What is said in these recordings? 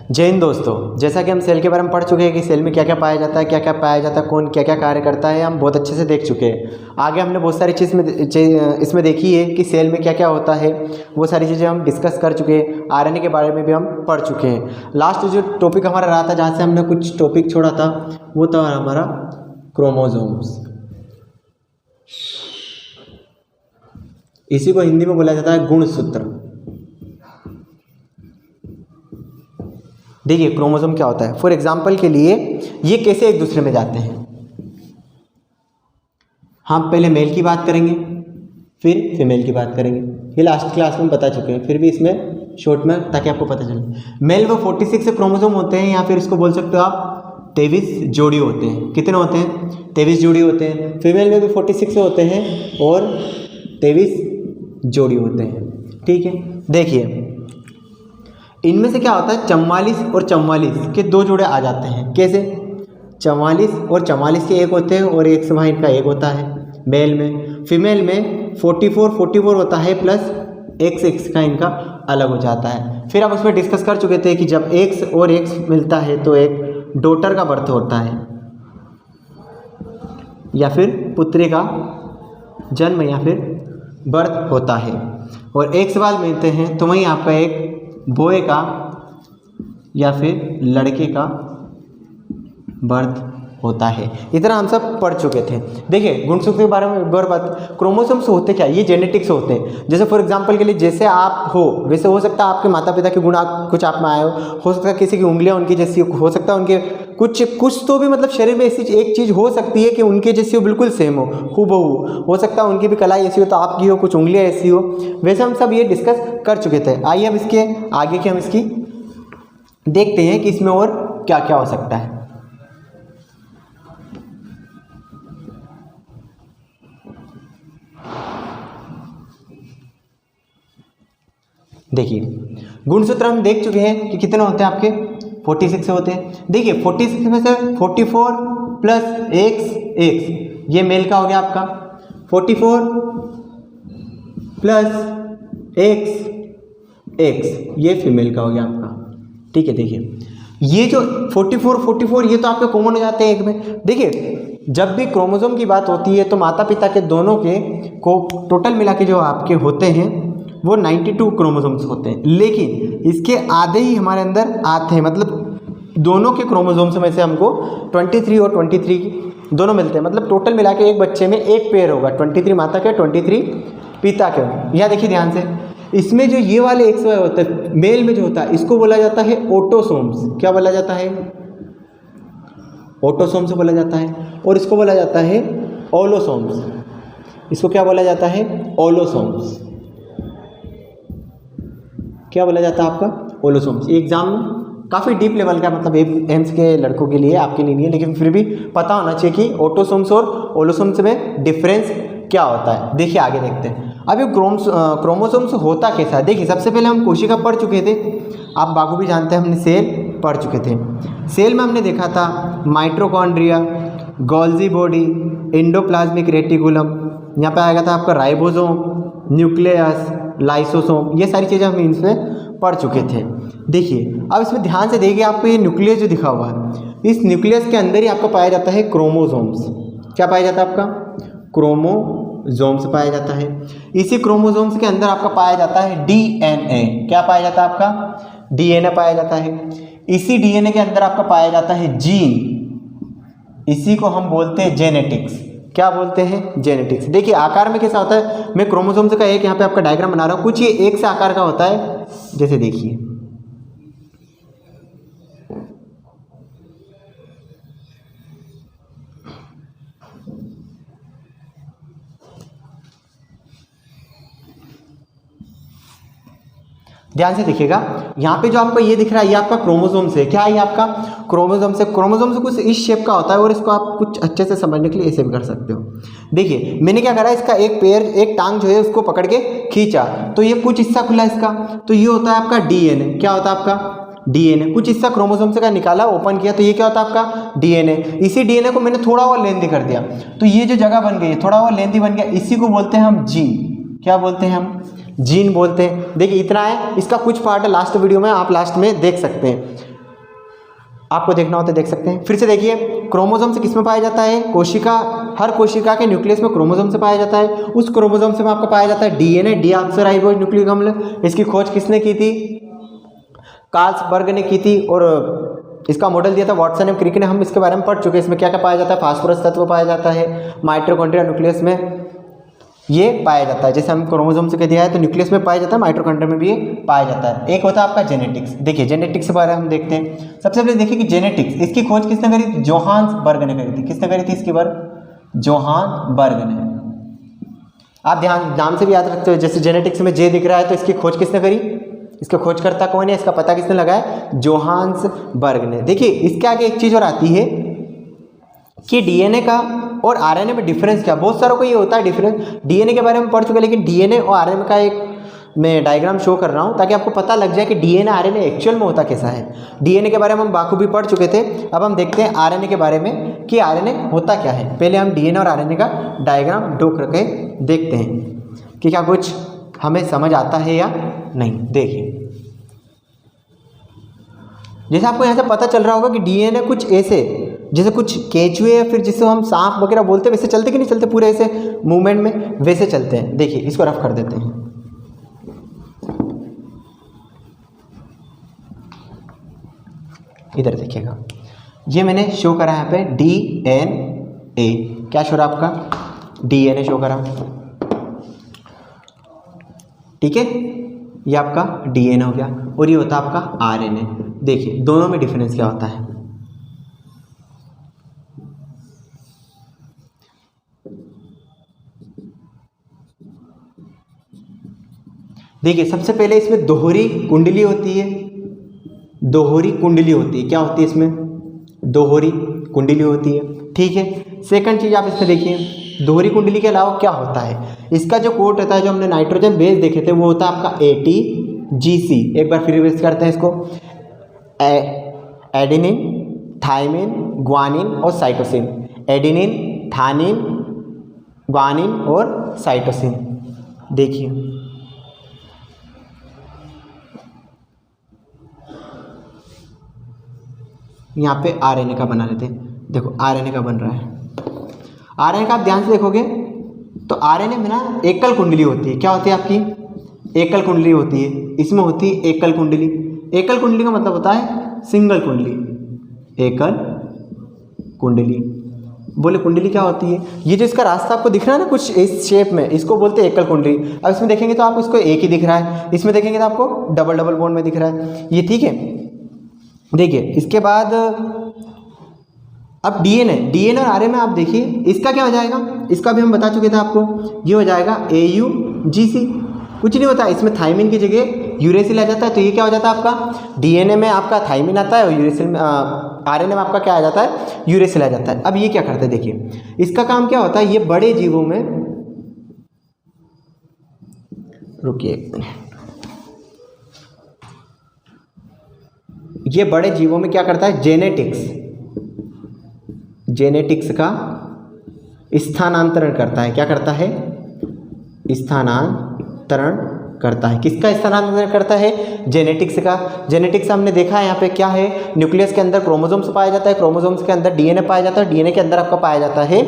जय हिंद दोस्तों, जैसा कि हम सेल के बारे में पढ़ चुके हैं कि सेल में क्या क्या पाया जाता है, क्या क्या पाया जाता है, कौन क्या क्या कार्य करता है, हम बहुत अच्छे से देख चुके हैं। आगे हमने बहुत सारी चीज़ में इसमें देखी है कि सेल में क्या क्या होता है, वो सारी चीज़ें हम डिस्कस कर चुके हैं। आरएनए के बारे में भी हम पढ़ चुके हैं। लास्ट जो टॉपिक हमारा रहा था, जहाँ से हमने कुछ टॉपिक छोड़ा था, वो था हमारा क्रोमोसोम्स। इसी को हिंदी में बोला जाता है गुणसूत्र। देखिए क्रोमोसोम क्या होता है। फॉर एग्जाम्पल के लिए ये कैसे एक दूसरे में जाते हैं, हम पहले मेल की बात करेंगे फिर फीमेल की बात करेंगे। ये लास्ट क्लास में बता चुके हैं, फिर भी इसमें शॉर्ट में ताकि आपको पता चले। मेल वो 46 क्रोमोसोम होते हैं, या फिर इसको बोल सकते हो आप 23 जोड़ी होते हैं। कितने होते हैं? 23 जोड़ी होते हैं। फीमेल में भी 46 होते हैं और 23 जोड़ी होते हैं। ठीक है, देखिए इनमें से क्या होता है, 44 और 44 के दो जोड़े आ जाते हैं। कैसे? 44 और 44 के एक होते हैं और एक से वहाँ इनका एक होता है मेल में। फीमेल में 44 होता है प्लस x का इनका अलग हो जाता है। फिर हम उसमें डिस्कस कर चुके थे कि जब x और x मिलता है तो एक डॉटर का बर्थ होता है, या फिर पुत्री का जन्म या फिर बर्थ होता है। और x बाल मिलते हैं तो वहीं आपका एक बॉय का या फिर लड़के का बर्थ होता है। इतना हम सब पढ़ चुके थे। देखिए गुणसूत्र के बारे में एक बार बात, क्रोमोसोम्स होते क्या, ये जेनेटिक्स होते हैं। जैसे फॉर एग्जांपल के लिए जैसे आप हो वैसे हो सकता है आपके माता पिता के गुण कुछ आप में आए हो सकता है किसी की उंगलियां उनकी जैसी हो सकता है उनके कुछ तो भी मतलब शरीर में ऐसी एक चीज़ हो सकती है कि उनके जैसी हो, बिल्कुल सेम हो हो सकता है उनकी भी कलाई ऐसी हो तो आपकी हो, कुछ उंगलियां ऐसी हो। वैसे हम सब ये डिस्कस कर चुके थे। आइए अब इसके आगे की हम इसकी देखते हैं कि इसमें और क्या क्या हो सकता है। देखिए गुणसूत्र हम देख चुके हैं कि कितने होते हैं आपके 46 से होते हैं। देखिए 46 में से 44 प्लस x ये मेल का हो गया आपका, 44 प्लस x ये फीमेल का हो गया आपका। ठीक है, देखिए ये जो 44 ये तो आपके कॉमन हो जाते हैं एक में। देखिए जब भी क्रोमोसोम की बात होती है तो माता पिता के दोनों के को टोटल मिला के जो आपके होते हैं वो 92 क्रोमोसोम्स होते हैं, लेकिन इसके आधे ही हमारे अंदर आते हैं। मतलब दोनों के क्रोमोसोम्स में से हमको 23 और 23 दोनों मिलते हैं। मतलब टोटल मिला के एक बच्चे में एक पेयर होगा, 23 माता के 23 पिता के। यहाँ देखिए ध्यान से, इसमें जो ये वाले XY होता है मेल में जो होता है इसको बोला जाता है ऑटोसोम्स। क्या बोला जाता है? ऑटोसोम्स बोला जाता है। और इसको बोला जाता है ओलोसोम्स। इसको क्या बोला जाता है? ओलोसोम्स। क्या बोला जाता है आपका? ओलोसोम्स। एग्जाम में काफ़ी डीप लेवल का मतलब एम्स के लड़कों के लिए, आपके लिए नहीं है, लेकिन फिर भी पता होना चाहिए कि ऑटोसोम्स और ओलोसोम्स में डिफरेंस क्या होता है। देखिए आगे देखते हैं। अब ये क्रोमोसोम्स होता कैसा है। देखिए सबसे पहले हम कोशिका पढ़ चुके थे, आप बागु भी जानते हैं, हमने सेल पढ़ चुके थे। सेल में हमने देखा था mitochondria, Golgi body, endoplasmic reticulum, यहाँ पे आएगा था आपका राइबोसोम, न्यूक्लियस, लाइसोसोम, ये सारी चीज़ें हम इनमें पढ़ चुके थे। देखिए अब इसमें ध्यान से देखिए, आपको ये न्यूक्लियस जो दिखा हुआ है, इस न्यूक्लियस के अंदर ही आपका पाया जाता है क्रोमोसोम्स। क्या पाया जाता है आपका? क्रोमोसोम्स पाया जाता है। इसी क्रोमोसोम्स के अंदर आपका पाया जाता है DNA। क्या पाया जाता है आपका? DNA पाया जाता है। इसी DNA के अंदर आपका पाया जाता है जीन। इसी को हम बोलते हैं जेनेटिक्स। क्या बोलते हैं? जेनेटिक्स। देखिए आकार में कैसा होता है, मैं क्रोमोसोम्स का एक यहाँ पे आपका डायग्राम बना रहा हूँ। कुछ ये एक से आकार का होता है, जैसे देखिए ध्यान से देखिएगा, यहाँ पे जो आपको ये दिख रहा है ये आपका क्रोमोसोम्स है। क्या है ये आपका? क्रोमोसोम्स है। क्रोमोसोम्स कुछ इस शेप का होता है और इसको आप कुछ अच्छे से समझने के लिए ऐसे भी कर सकते हो। देखिए मैंने क्या करा, इसका एक पैर एक टांग जो है उसको पकड़ के खींचा तो ये कुछ हिस्सा खुला इसका, तो ये होता है आपका DNA। क्या होता है आपका? DNA। कुछ हिस्सा क्रोमोसोम्स का निकाला, ओपन किया, तो ये क्या होता है आपका? DNA। इसी DNA को मैंने थोड़ा और लेंथी कर दिया तो ये जो जगह बन गई थोड़ा और लेंथी बन गया, इसी को बोलते हैं हम जीन। क्या बोलते हैं हम? जीन बोलते हैं। देखिए इतना है, इसका कुछ पार्ट है लास्ट वीडियो में, आप लास्ट में देख सकते हैं। आपको देखना हो तो देख सकते हैं। फिर से देखिए, क्रोमोसोम से किस में पाया जाता है, कोशिका, हर कोशिका के न्यूक्लियस में क्रोमोसोम से पाया जाता है। उस क्रोमोसोम से आपको पाया जाता है डीएनए, डीऑक्सीराइबोज न्यूक्लिक अम्ल। इसकी खोज किसने की थी, कार्लसबर्ग ने की थी, और इसका मॉडल दिया था वाटसन एंड क्रिक ने। हम इसके बारे में पढ़ चुके हैं। इसमें क्या क्या पाया जाता है, फास्फोरस तत्व पाया जाता है, माइटोकॉन्ड्रिया न्यूक्लियस में ये पाया जाता है। जैसे हम क्रोमोसोम से कह दिया है तो न्यूक्लियस में पाया जाता है, माइटोकॉन्ड्रिया में भी ये पाया जाता है। एक होता है आपका जेनेटिक्स। देखिए जेनेटिक्स के बारे में हम देखते हैं। सबसे पहले देखिए कि जेनेटिक्स, इसकी खोज किसने करी थी, जोहान्सबर्ग ने करी थी। किसने करी थी इसकी बार, जोहान्सबर्ग ने। आप ध्यान नाम से भी याद रखते हो, जैसे जेनेटिक्स में जे दिख रहा है तो इसकी खोज किसने करी, इसका खोजकर्ता कौन है, इसका पता किसने लगाया, जोहान्सबर्ग ने। देखिए इसके आगे एक चीज़ और आती है कि डीएनए का और आरएनए में डिफरेंस क्या। बहुत सारों को ये होता है डिफरेंस, डीएनए के बारे में पढ़ चुके हैं, लेकिन डीएनए और आरएनए का एक मैं डायग्राम शो कर रहा हूँ ताकि आपको पता लग जाए कि डीएनए आरएनए एक्चुअल में होता कैसा है। डीएनए के बारे में हम बाखूबी पढ़ चुके थे, अब हम देखते हैं आरएनए के बारे में कि आरएनए होता क्या है। पहले हम डीएनए और आरएनए का डायग्राम ड्रॉ करके देखते हैं कि क्या कुछ हमें समझ आता है या नहीं। देखिए जैसे आपको यहाँ से पता चल रहा होगा कि डीएनए कुछ ऐसे, जैसे कुछ केंचुए या फिर जिसे हम सांप वगैरह बोलते हैं, वैसे चलते कि नहीं चलते, पूरे ऐसे मूवमेंट में वैसे चलते हैं। देखिए इसको रफ कर देते हैं। इधर देखिएगा, ये मैंने शो करा यहाँ पे डीएनए। क्या शो रहा आपका, डीएनए शो करा, ठीक है। ये आपका डीएनए हो गया और ये होता है आपका आरएनए। देखिए दोनों में डिफरेंस क्या होता है। देखिए सबसे पहले इसमें दोहरी कुंडली होती है, दोहरी कुंडली होती है। क्या होती है इसमें, दोहरी कुंडली होती है, ठीक है। सेकंड चीज आप इसमें देखिए, दोहरी कुंडली के अलावा क्या होता है, इसका जो कोट होता है, जो हमने नाइट्रोजन बेस देखे थे, वो होता है आपका ATGC। एक बार फिर रिवाइज करते हैं इसको, एडेनिन, थाइमिन, ग्वानिन और साइटोसिन। एडेनिन, थानिन, ग्वानिन और साइटोसिन। देखिए यहाँ पे आरएनए का बना लेते हैं। देखो आरएनए का बन रहा है। आरएनए का आप ध्यान से देखोगे तो आरएनए में ना एकल कुंडली होती है। क्या होती है आपकी, एकल कुंडली होती है। इसमें होती है एकल कुंडली। एकल कुंडली का मतलब होता है सिंगल कुंडली, एकल कुंडली। बोले कुंडली क्या होती है, ये जो इसका रास्ता आपको दिख रहा है ना कुछ इस शेप में, इसको बोलते हैं एकल कुंडली। अब इसमें देखेंगे तो आपको इसको एक ही दिख रहा है, इसमें देखेंगे तो आपको डबल डबल बॉन्ड में दिख रहा है ये, ठीक है। देखिए इसके बाद अब डीएनए और आरएनए में आप देखिए इसका क्या हो जाएगा, इसका भी हम बता चुके थे आपको, ये हो जाएगा AUGC। कुछ नहीं होता, इसमें थाइमिन की जगह यूरेसिल आ जाता है, तो ये क्या हो जाता है आपका, डीएनए में आपका थाइमिन आता है और यूरेसिल में आरएनए में आपका क्या आ जाता है, यूरेसिल आ जाता है। अब ये क्या करते हैं, देखिए इसका काम क्या होता है, ये बड़े जीवों में, रुकिए एक मिनट, ये बड़े जीवों में क्या करता है, जेनेटिक्स का स्थानांतरण करता है। क्या करता है, स्थानांतरण करता है। किसका स्थानांतरण करता है, जेनेटिक्स का। जेनेटिक्स हमने देखा है यहाँ पे क्या है, न्यूक्लियस के अंदर क्रोमोसोम्स पाया जाता है, क्रोमोसोम्स के अंदर डीएनए पाया जाता है, डीएनए के अंदर आपका पाया जाता है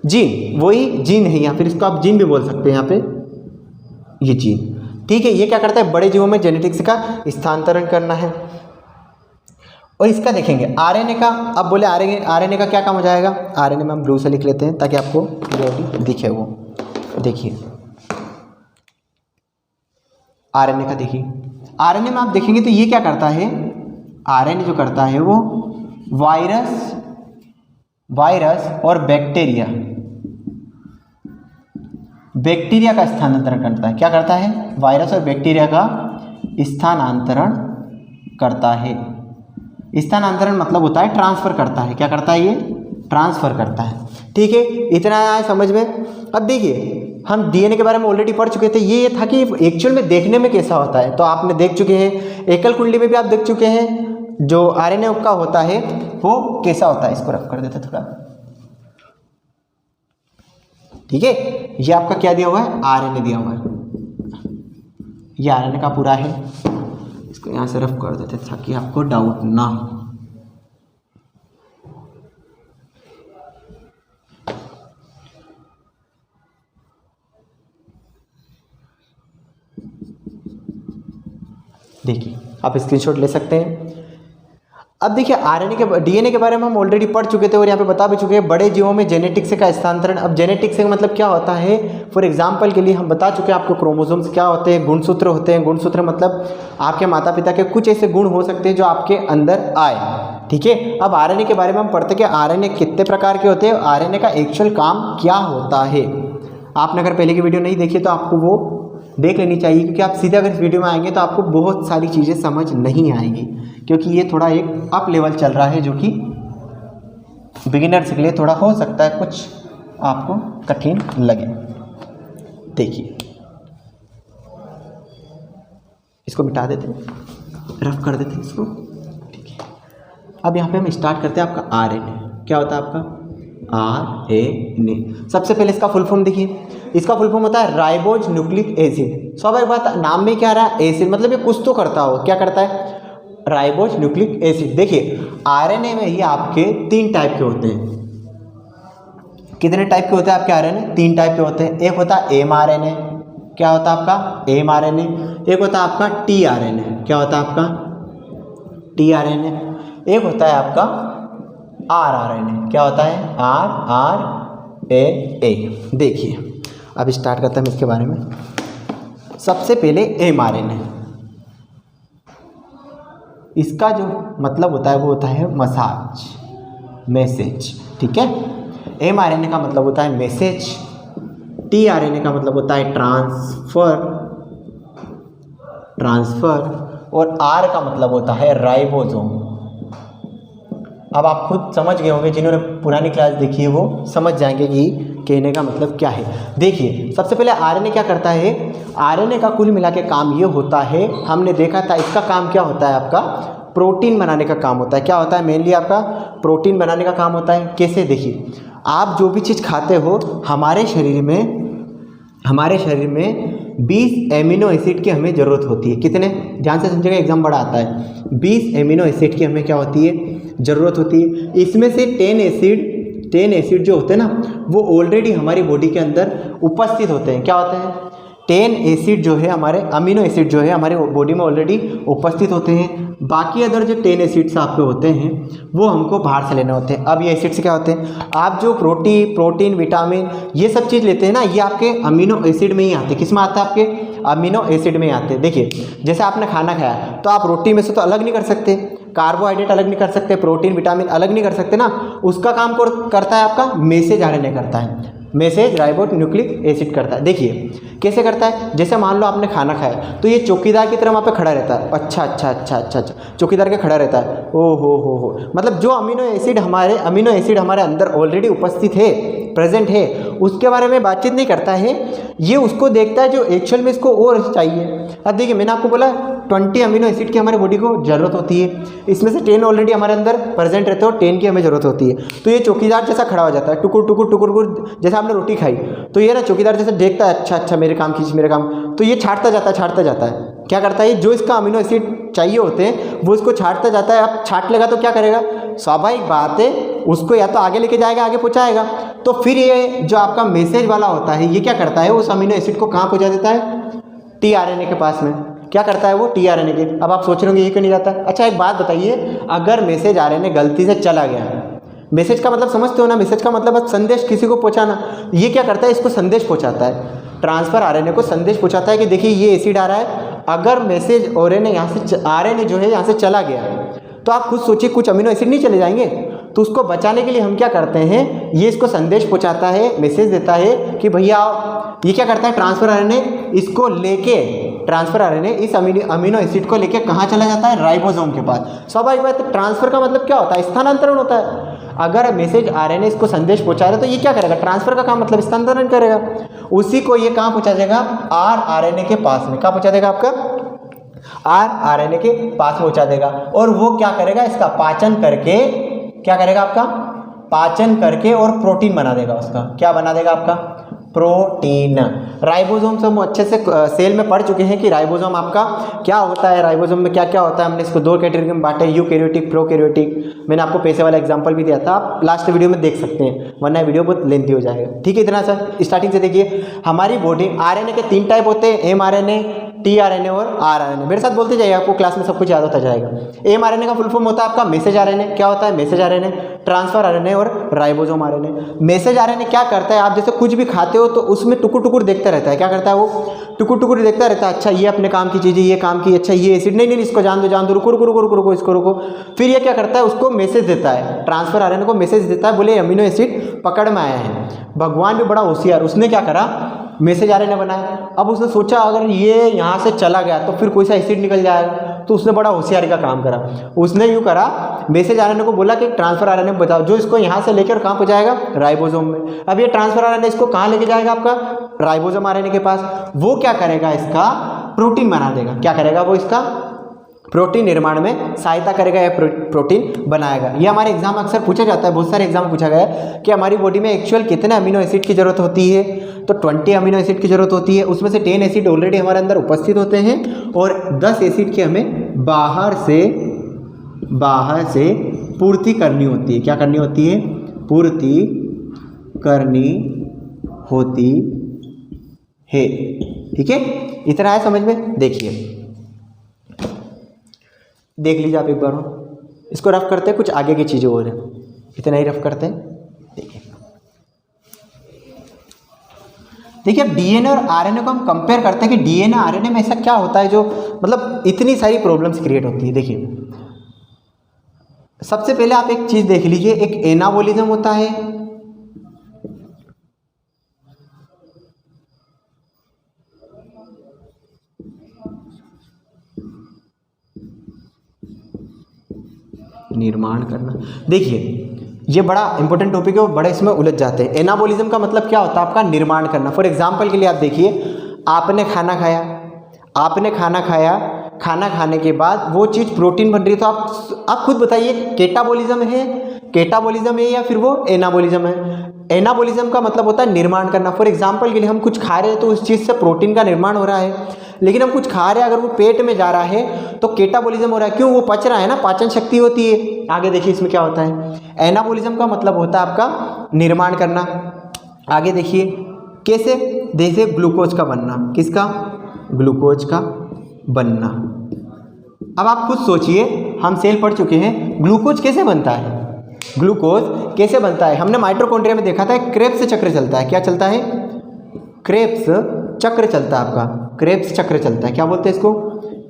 जीन, वही जीन है, या फिर इसको आप जीन भी बोल सकते हैं यहाँ पे, ये जीन, ठीक है। ये क्या करता है, बड़े जीवों में जेनेटिक्स का स्थानांतरण करना है। और इसका देखेंगे आरएनए का, अब बोले आरएनए का क्या काम हो जाएगा, आरएनए में हम ब्लू से लिख लेते हैं ताकि आपको क्लियरली दिखे वो। देखिए आरएनए का, देखिए आरएनए में आप देखेंगे तो ये क्या करता है, आरएनए जो करता है वो वायरस और बैक्टीरिया का स्थानांतरण करता है। क्या करता है, वायरस और बैक्टीरिया का स्थानांतरण करता है। स्थानांतरण मतलब होता है ट्रांसफर करता है। क्या करता है, ये ट्रांसफर करता है, ठीक है। इतना आया समझ में। अब देखिए हम डीएनए के बारे में ऑलरेडी पढ़ चुके थे, ये था कि एक्चुअल में देखने में कैसा होता है, तो आपने देख चुके हैं, एकल कुंडली में भी आप देख चुके हैं, जो आरएनए का होता है वो कैसा होता है। इसको रफ कर देते थोड़ा, ठीक है। ये आपका क्या दिया हुआ है, आरएनए दिया हुआ है, ये आरएनए का पूरा है। इसको यहाँ से रफ कर देते ताकि आपको डाउट ना हो। देखिए आप स्क्रीनशॉट ले सकते हैं। अब देखिए आरएनए के डीएनए के बारे में हम ऑलरेडी पढ़ चुके थे और यहाँ पे बता भी चुके हैं बड़े जीवों में जेनेटिक्स का स्थानांतरण। अब जेनेटिक्स का मतलब क्या होता है, फॉर एग्जांपल के लिए हम बता चुके हैं आपको क्रोमोसोम्स क्या होते हैं, गुणसूत्र होते हैं। गुणसूत्र मतलब आपके माता पिता के कुछ ऐसे गुण हो सकते हैं जो आपके अंदर आए, ठीक है। अब आरएनए के बारे में हम पढ़ते कि आरएनए कितने प्रकार के होते हैं, आरएनए का एक्चुअल काम क्या होता है। आपने अगर पहले की वीडियो नहीं देखी तो आपको वो देख लेनी चाहिए, क्योंकि आप सीधे अगर इस वीडियो में आएंगे तो आपको बहुत सारी चीज़ें समझ नहीं आएंगी, क्योंकि ये थोड़ा एक अप लेवल चल रहा है जो कि बिगिनर्स के लिए थोड़ा हो सकता है कुछ आपको कठिन लगे। देखिए इसको मिटा देते हैं, रफ कर देते हैं इसको, ठीक है। अब यहाँ पे हम स्टार्ट करते हैं आपका आरएनए। क्या होता है आपका आरएनए। सबसे पहले इसका फुल फॉर्म देखिए, इसका फुल फॉर्म होता है राइबोज न्यूक्लिक एसिड। स्वाभाविक बात, नाम में क्या रहा है एसिड, मतलब ये कुछ तो करता हो। क्या करता है, राइबोज न्यूक्लिक एसिड। देखिए आरएनए में ही आपके 3 टाइप के होते हैं। कितने टाइप के होते हैं आपके आरएनए? 3 टाइप के होते हैं। एक होता है एमआरएनए। क्या होता है आपका एमआरएनए। एक होता है आपका टीआरएनए। क्या होता है आपका टीआरएनए। एक होता है आपका आरआरएनए। क्या होता है आरआरएनए। देखिए अब स्टार्ट करते हैं इसके बारे में। सबसे पहले एमआरएनए, इसका जो मतलब होता है वो होता है मसाज, मैसेज, ठीक है। एमआरएनए का मतलब होता है मैसेज। टीआरएनए का मतलब होता है ट्रांसफर और आर का मतलब होता है राइबोसोम। अब आप खुद समझ गए होंगे, जिन्होंने पुरानी क्लास देखी है वो समझ जाएंगे कि कहने का मतलब क्या है। देखिए सबसे पहले आरएनए क्या करता है, आरएनए का कुल मिला के काम ये होता है, हमने देखा था इसका काम क्या होता है, आपका प्रोटीन बनाने का काम होता है। क्या होता है, मेनली आपका प्रोटीन बनाने का काम होता है। कैसे, देखिए आप जो भी चीज़ खाते हो हमारे शरीर में 20 एमिनो एसिड की हमें ज़रूरत होती है। कितने, ध्यान से समझिएगा, एग्जाम बड़ा आता है। 20 एमिनो एसिड की हमें क्या होती है, ज़रूरत होती है। इसमें से 10 एसिड जो होते हैं ना वो ऑलरेडी हमारी बॉडी के अंदर उपस्थित होते हैं। क्या होते हैं, 10 एसिड जो है हमारे अमीनो एसिड जो है हमारे बॉडी में ऑलरेडी उपस्थित होते हैं। बाकी अदर जो 10 एसिड्स आपके होते हैं वो हमको बाहर से लेने होते हैं। अब ये एसिड्स क्या होते हैं, आप जो प्रोटीन विटामिन ये सब चीज़ लेते हैं ना, ये आपके अमीनो एसिड में ही आते हैं। किस में आता है, आपके अमीनो एसिड में ही आते हैं। देखिए जैसे आपने खाना खाया तो आप रोटी में से तो अलग नहीं कर सकते, कार्बोहाइड्रेट अलग नहीं कर सकते, प्रोटीन विटामिन अलग नहीं कर सकते ना। उसका काम करता है आपका मैसेज आरएनए करता है, मैसेज राइबोज न्यूक्लिक एसिड करता है। देखिए कैसे करता है, जैसे मान लो आपने खाना खाया तो ये चौकीदार की तरह वहाँ पे खड़ा रहता है। अच्छा, चौकीदार के खड़ा रहता है। ओ हो, मतलब जो अमीनो एसिड हमारे अंदर ऑलरेडी उपस्थित है, प्रेजेंट है, उसके बारे में बातचीत नहीं करता है। ये उसको देखता है जो एक्चुअल में इसको और चाहिए। अब देखिए मैंने आपको बोला 20 अमीनो एसिड की हमारे बॉडी को ज़रूरत होती है, इसमें से 10 ऑलरेडी हमारे अंदर प्रेजेंट रहते हो, 10 की हमें ज़रूरत होती है। तो ये चौकीदार जैसा खड़ा हो जाता है, टुकुर, जैसे आपने रोटी खाई तो ये ना चौकीदार जैसे देखता है, अच्छा मेरे काम कीजिए, मेरे काम, तो ये छांटता जाता है। क्या करता है, जो इसका अमीनो एसिड चाहिए होते हैं वो इसको छांटता जाता है। अब छांट लेगा तो क्या करेगा, स्वाभाविक बात है उसको या तो आगे लेके जाएगा, आगे पहुँचाएगा। तो फिर ये जो आपका मैसेज वाला होता है ये क्या करता है, उस अमीनो एसिड को कहाँ पहुँचा देता है, टीआरएनए के पास में। क्या करता है वो, टीआरएनए के। अब आप सोच रहे होंगे ये क्यों नहीं जाता है। अच्छा एक बात बताइए, अगर मैसेज आरएनए गलती से चला गया, मैसेज का मतलब समझते हो ना, मैसेज का मतलब संदेश किसी को पहुंचाना, ये क्या करता है, इसको संदेश पहुंचाता है। ट्रांसफर आरएनए को संदेश पहुंचाता है कि देखिए ये एसिड आ रहा है। अगर मैसेज आरएनए जो है यहाँ से चला गया तो आप खुद सोचिए कुछ अमीनो एसिड नहीं चले जाएंगे। तो उसको बचाने के लिए हम क्या करते हैं, ये इसको संदेश पहुंचाता है, मैसेज देता है कि भैया ये क्या करता है, ट्रांसफर आरएनए इसको लेके, ट्रांसफर आरएनए इस अमीनो एसिड को लेके कहाँ चला जाता है, राइबोसोम के पास। स्वाभाविक बात है, ट्रांसफर का मतलब क्या होता है, स्थानांतरण होता है। अगर मैसेज आरएनए इसको संदेश पहुंचा रहा है तो ये क्या करेगा, ट्रांसफर का काम मतलब स्थानांतरण करेगा। उसी को ये कहाँ पहुंचा देगा, आरआरएनए के पास में। कहाँ पहुंचा देगा, आपका आरआरएनए के पास पहुंचा देगा। और वो क्या करेगा, इसका पाचन करके, क्या करेगा, आपका पाचन करके और प्रोटीन बना देगा। उसका क्या बना देगा, आपका प्रोटीन। राइबोसोम से हम अच्छे से सेल में पढ़ चुके हैं कि राइबोसोम आपका क्या होता है, राइबोसोम में क्या क्या होता है। हमने इसको 2 कैटेगरी में बांटे, यूकैरियोटिक, प्रोकैरियोटिक। मैंने आपको पैसे वाला एग्जांपल भी दिया था, आप लास्ट वीडियो में देख सकते हैं, वरना वीडियो बहुत लेंथी हो जाएगा। ठीक है, इतना सा स्टार्टिंग से देखिए। हमारी बॉडी आरएनए के 3 टाइप होते हैं, एमआरएनए, tRNA और rRNA। मेरे साथ बोलते जाइए, आपको क्लास में सब कुछ याद होता जाएगा। mRNA का फुल फॉर्म होता है आपका मैसेज RNA। क्या होता है? मैसेज RNA, ट्रांसफर RNA और राइबोसोम RNA। मैसेज RNA क्या करता है, आप जैसे कुछ भी खाते हो तो उसमें टुकुर टुकुर देखता रहता है। क्या करता है वो? टुकुर टुकुर देखता रहता है। अच्छा ये अपने काम की चीज़ है, ये काम की, अच्छा ये एसिड, नहीं इसको जान दो, रुको रुको रुको रुको रुको, इसको रुको। फिर ये क्या करता है? उसको मैसेज देता है, ट्रांसफर RNA को मैसेज देता है, बोले अमीनो एसिड पकड़ में आया है। भगवान भी बड़ा होशियार, उसने क्या करा? मैसेज RNA बनाया। अब उसने सोचा अगर ये यहाँ से चला गया तो फिर कोई सा एसिड निकल जाएगा, तो उसने बड़ा होशियारी का काम करा। उसने यूँ करा, मैसेज RNA को बोला कि ट्रांसफर RNA बताओ जो इसको यहाँ से लेकर कहाँ पहुँचाएगा? राइबोसोम में। अब ये ट्रांसफर RNA इसको कहाँ लेके जाएगा? आपका राइबोसोम RNA के पास। वो क्या करेगा? इसका प्रोटीन बना देगा। क्या करेगा वो? इसका प्रोटीन निर्माण में सहायता करेगा या प्रोटीन बनाएगा। ये हमारे एग्जाम में अक्सर पूछा जाता है, बहुत सारे एग्जाम में पूछा गया है कि हमारी बॉडी में एक्चुअल कितने अमीनो एसिड की जरूरत होती है। तो 20 अमीनो एसिड की जरूरत होती है, उसमें से 10 एसिड ऑलरेडी हमारे अंदर उपस्थित होते हैं और 10 एसिड की हमें बाहर से पूर्ति करनी होती है। क्या करनी होती है? पूर्ति करनी होती है। ठीक है, इतना है समझ में? देखिए, देख लीजिए आप एक बार, इसको रफ करते हैं, कुछ आगे की चीज़ें हो रही हैं, इतना ही रफ करते हैं। देखिए अब डीएनए और आरएनए को हम कंपेयर करते हैं कि डीएनए आरएनए में ऐसा क्या होता है जो मतलब इतनी सारी प्रॉब्लम्स क्रिएट होती है। देखिए सबसे पहले आप एक चीज़ देख लीजिए, एक एनाबोलिज्म होता है, निर्माण करना। देखिए ये बड़ा इंपॉर्टेंट टॉपिक है और बड़े इसमें उलझ जाते हैं। एनाबोलिज्म का मतलब क्या होता है? आपका निर्माण करना। फॉर एग्जांपल के लिए आप देखिए, आपने खाना खाया, खाना खाने के बाद वो चीज़ प्रोटीन बन रही है, तो आप खुद बताइए केटाबोलिज्म है या फिर वो एनाबोलिज्म है? एनाबोलिज्म का मतलब होता है निर्माण करना। फॉर एग्जांपल के लिए हम कुछ खा रहे हैं तो उस चीज़ से प्रोटीन का निर्माण हो रहा है, लेकिन हम कुछ खा रहे हैं अगर वो पेट में जा रहा है तो केटाबोलिज्म हो रहा है। क्यों? वो पच रहा है ना, पाचन शक्ति होती है। आगे देखिए इसमें क्या होता है। एनाबोलिज्म का मतलब होता है आपका निर्माण करना। आगे देखिए कैसे, जैसे ग्लूकोज का बनना। किसका? ग्लूकोज का बनना। अब आप खुद सोचिए, हम सेल पढ़ चुके हैं, ग्लूकोज कैसे बनता है? हमने माइटोकॉन्ड्रिया में देखा था, क्रेब्स चक्र चलता है। क्या चलता है? क्रेब्स चक्र चलता है आपका, क्रेब्स चक्र चलता है। क्या बोलते हैं इसको?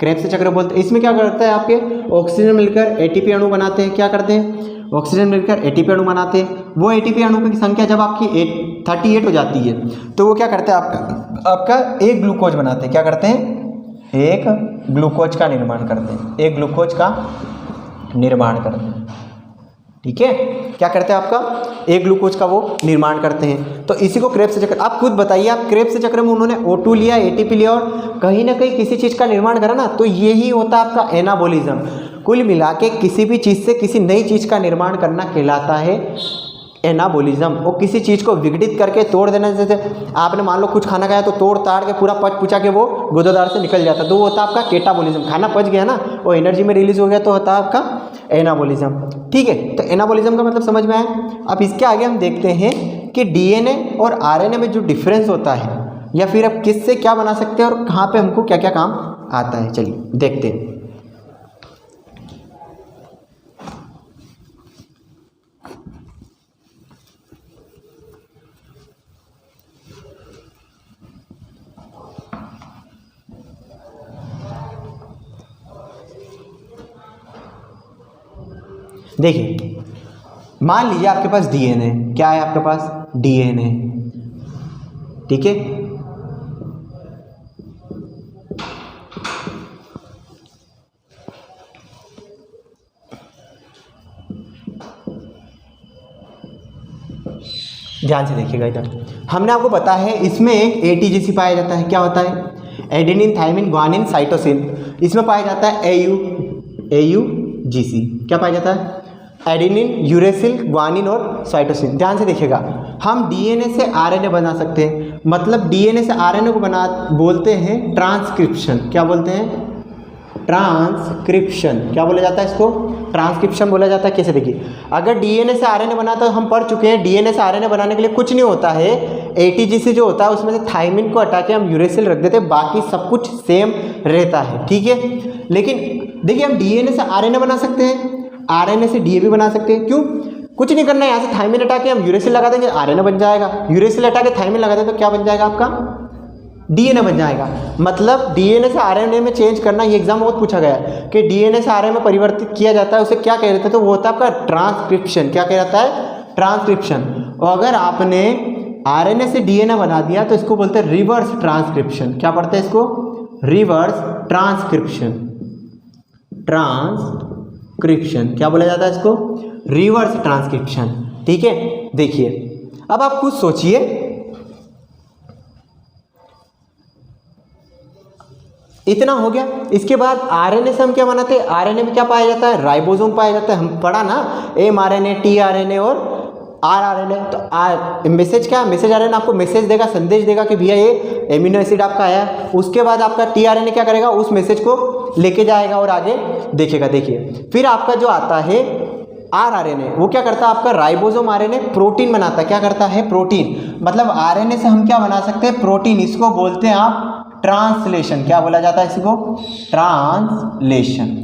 क्रेब्स चक्र बोलते हैं। इसमें क्या करता है? आपके ऑक्सीजन मिलकर एटीपी अणु बनाते हैं। क्या करते हैं? ऑक्सीजन मिलकर एटीपी अणु बनाते हैं। वो एटीपी अणु की संख्या जब आपकी 38 हो जाती है तो वो क्या करते हैं? आपका एक ग्लूकोज बनाते हैं। क्या करते हैं? एक ग्लूकोज का निर्माण करते हैं। ठीक है, क्या करते हैं? आपका एक ग्लूकोज का वो निर्माण करते हैं। तो इसी को क्रेब्स चक्र। आप खुद बताइए, आप क्रेब्स चक्र में उन्होंने O2 लिया, एटीपी लिया और कहीं ना कहीं किसी चीज़ का निर्माण करा ना, तो यही होता है आपका एनाबोलिज्म। कुल मिला के किसी भी चीज़ से किसी नई चीज़ का निर्माण करना कहलाता है एनाबोलिज्म। वो किसी चीज़ को विघटित करके तोड़ देना। जैसे आपने मान लो कुछ खाना खाया तो तोड़ ताड़ के पूरा पच पुचा के वो गुदोदार से निकल जाता, तो वो होता है आपका केटाबोलिज्म। खाना पच गया ना, वो एनर्जी में रिलीज हो गया, तो होता है आपका एनाबोलिज्म। ठीक है, तो एनाबोलिज्म का मतलब समझ में आया। अब इसके आगे हम देखते हैं कि डीएनए और आरएनए में जो डिफरेंस होता है, या फिर अब किससे क्या बना सकते हैं और कहाँ पे हमको क्या क्या काम आता है, चलिए देखते हैं। देखिए मान लीजिए आपके पास डीएनए, क्या है आपके पास? डीएनए। ठीक है, ध्यान से देखिएगा इधर। हमने आपको बताया है इसमें एक एटीजीसी पाया जाता है। क्या होता है? Adenine, thymine, guanine, cytosine. इसमें पाया जाता है AUGC। क्या पाया जाता है? एडेनिन, यूरेसिल, ग्वानिन और साइटोसिन। ध्यान से देखिएगा, हम डीएनए से आरएनए बना सकते हैं। मतलब डीएनए से आरएनए को बोलते हैं ट्रांसक्रिप्शन। क्या बोलते हैं? ट्रांसक्रिप्शन। क्या बोला जाता है इसको? ट्रांसक्रिप्शन बोला जाता है। कैसे? देखिए, अगर डीएनए से आरएनए बना तो हम पढ़ चुके हैं, डीएनए से आरएनए बनाने के लिए कुछ नहीं होता है, एटीजीसी जो होता है उसमें से थाइमिन को हटा के हम यूरेसिल रख देते हैं, बाकी सब कुछ सेम रहता है, ठीक है। लेकिन देखिए, हम डीएनए से आरएनए बना सकते हैं, आरएनए से डीए भी बना सकते हैं। क्यों? कुछ नहीं करना है, यहाँ से थाइमिन हटा के हम यूरेसिल लगा देंगे, आरएनए बन जाएगा। यूरेसिल हटा के थाइमिन लगा दें तो क्या बन जाएगा आपका? डीएनए बन जाएगा। मतलब डीएनए से आरएनए में चेंज करना, ये एग्जाम बहुत पूछा गया है कि डीएनए से आरएनए में परिवर्तित किया जाता है, उसे क्या कह रहे थे? तो वो होता है आपका ट्रांसक्रिप्शन। क्या कह जाता है? ट्रांसक्रिप्शन। और अगर आपने आरएनए से डीएनए बना दिया तो इसको बोलते हैं रिवर्स ट्रांसक्रिप्शन। क्या पढ़ते हैं इसको? Reverse transcription. ट्रांसक्रिप्शन क्या बोला जाता है इसको? रिवर्स ट्रांसक्रिप्शन, ठीक है। देखिए, अब आप खुद सोचिए, इतना हो गया। इसके बाद आरएनए से हम क्या बनाते हैं? आरएनए में क्या पाया जाता है? राइबोसोम पाया जाता है। हम पढ़ा ना, एमआरएनए, टीआरएनए और आरआरएनए। तो मैसेज क्या? मैसेज आरएनए आपको मैसेज देगा, संदेश देगा कि भैया ये एमिनो एसिड आपका आया है। उसके बाद आपका टीआरएनए क्या करेगा? उस मैसेज को लेके जाएगा और आगे देखेगा। देखिए, फिर आपका जो आता है आरआरएनए, वो क्या करता है? आपका राइबोसोम आरएनए प्रोटीन बनाता है। क्या करता है? प्रोटीन। मतलब आरएनए से हम क्या बना सकते हैं? प्रोटीन। इसको बोलते हैं आप ट्रांसलेशन। क्या बोला जाता है इसको? ट्रांसलेशन।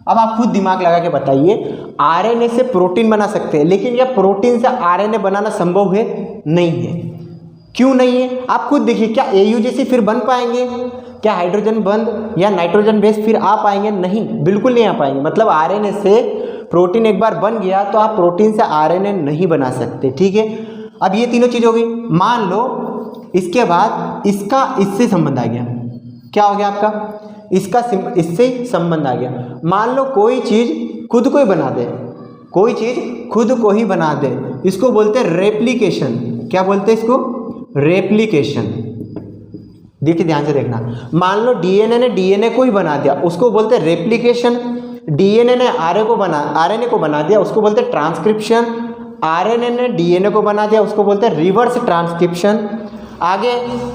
अब आप खुद दिमाग लगा के बताइए, आरएनए से प्रोटीन बना सकते हैं, लेकिन यह प्रोटीन से आरएनए बनाना संभव है? नहीं है। क्यों नहीं है? आप खुद देखिए, क्या एयूजीसी फिर बन पाएंगे? क्या हाइड्रोजन बंद या नाइट्रोजन बेस फिर आ पाएंगे? नहीं, बिल्कुल नहीं आ पाएंगे। मतलब आरएनए से प्रोटीन एक बार बन गया तो आप प्रोटीन से आरएनए नहीं बना सकते, ठीक है। अब ये तीनों चीज हो गई। मान लो इसके बाद इसका इससे संबंध आ गया। क्या हो गया आपका? इसका इससे संबंध आ गया। मान लो कोई चीज खुद को ही बना दे, कोई चीज खुद को ही बना दे, इसको बोलते हैं रेप्लिकेशन। क्या बोलते हैं इसको? रेप्लिकेशन। देखिए, ध्यान से देखना। मान लो डीएनए ने डीएनए को ही बना दिया, उसको बोलते हैं रेप्लिकेशन। डीएनए ने आरएनए को बना दिया, उसको बोलते हैं ट्रांसक्रिप्शन। आरएनए ने डीएनए को बना दिया, उसको बोलते हैं रिवर्स ट्रांसक्रिप्शन। आगे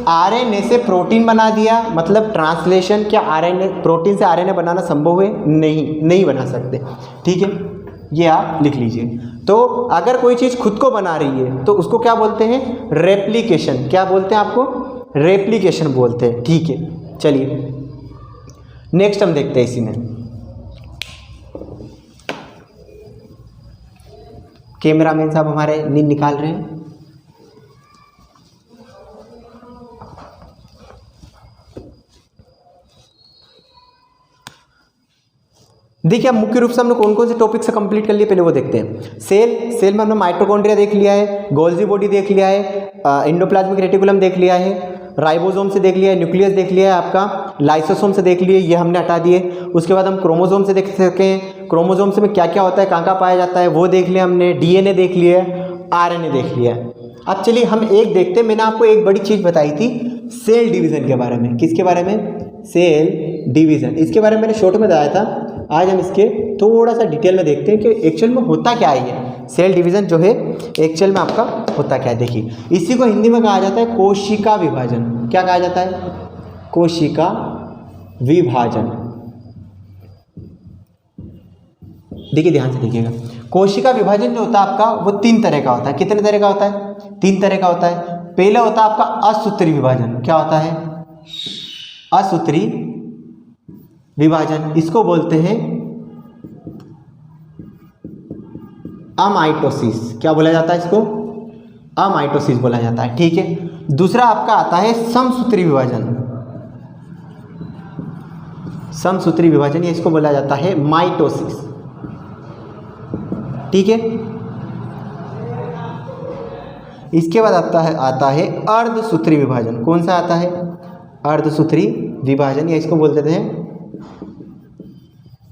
आरएनए से प्रोटीन बना दिया, मतलब ट्रांसलेशन। क्या आरएनए प्रोटीन से आरएनए बनाना संभव है? नहीं बना सकते, ठीक है। ये आप लिख लीजिए। तो अगर कोई चीज़ खुद को बना रही है तो उसको क्या बोलते हैं? रेप्लिकेशन। क्या बोलते हैं? आपको रेप्लिकेशन बोलते हैं, ठीक है। चलिए नेक्स्ट हम देखते हैं इसी में। कैमरामैन साहब हमारे नींद निकाल रहे हैं। देखिए, अब मुख्य रूप से हमने कौन कौन से टॉपिक से कंप्लीट कर लिए पहले वो देखते हैं। सेल में हमने माइटोकॉन्ड्रिया देख लिया है, गोल्जी बॉडी देख लिया है, एंडोप्लाज्मिक रेटिकुलम देख लिया है, राइबोसोम से देख लिया है, न्यूक्लियस देख लिया है, आपका लाइसोसोम से देख लिए, ये हमने हटा दिए। उसके बाद हम क्रोमोसोम से देख सकते हैं, क्रोमोसोम से में क्या क्या होता है, कहाँ कहाँ पाया जाता है, वो देख लिया हमने। डीएनए देख लिया है, आरएनए देख लिया है। अब चलिए हम एक देखते हैं। मैंने आपको एक बड़ी चीज़ बताई थी सेल डिवीज़न के बारे में। किसके बारे में? Cell division. इसके बारे में मैंने शॉर्ट में बताया था। आज हम इसके थोड़ा सा डिटेल में देखते हैं कि एक्चुअल में होता क्या है ये सेल डिवीज़न जो है, एक्चुअल में आपका होता क्या है। देखिए, इसी को हिंदी में कहा जाता है कोशिका विभाजन। क्या कहा जाता है? कोशिका विभाजन। देखिए, ध्यान से देखिएगा। कोशिका विभाजन जो होता है आपका, वो 3 तरह का होता है। कितने तरह का होता है? 3 तरह का होता है। पहला होता है आपका असूत्री विभाजन। क्या होता है? असूत्री विभाजन। इसको बोलते हैं अमाइटोसिस। क्या बोला जाता है इसको? अमाइटोसिस बोला जाता है, ठीक है। दूसरा आपका आता है समसूत्री विभाजन। समसूत्री विभाजन, ये इसको बोला जाता है माइटोसिस, ठीक है। इसके बाद आता है अर्धसूत्री विभाजन। कौन सा आता है? अर्धसूत्री विभाजन, या इसको बोलते हैं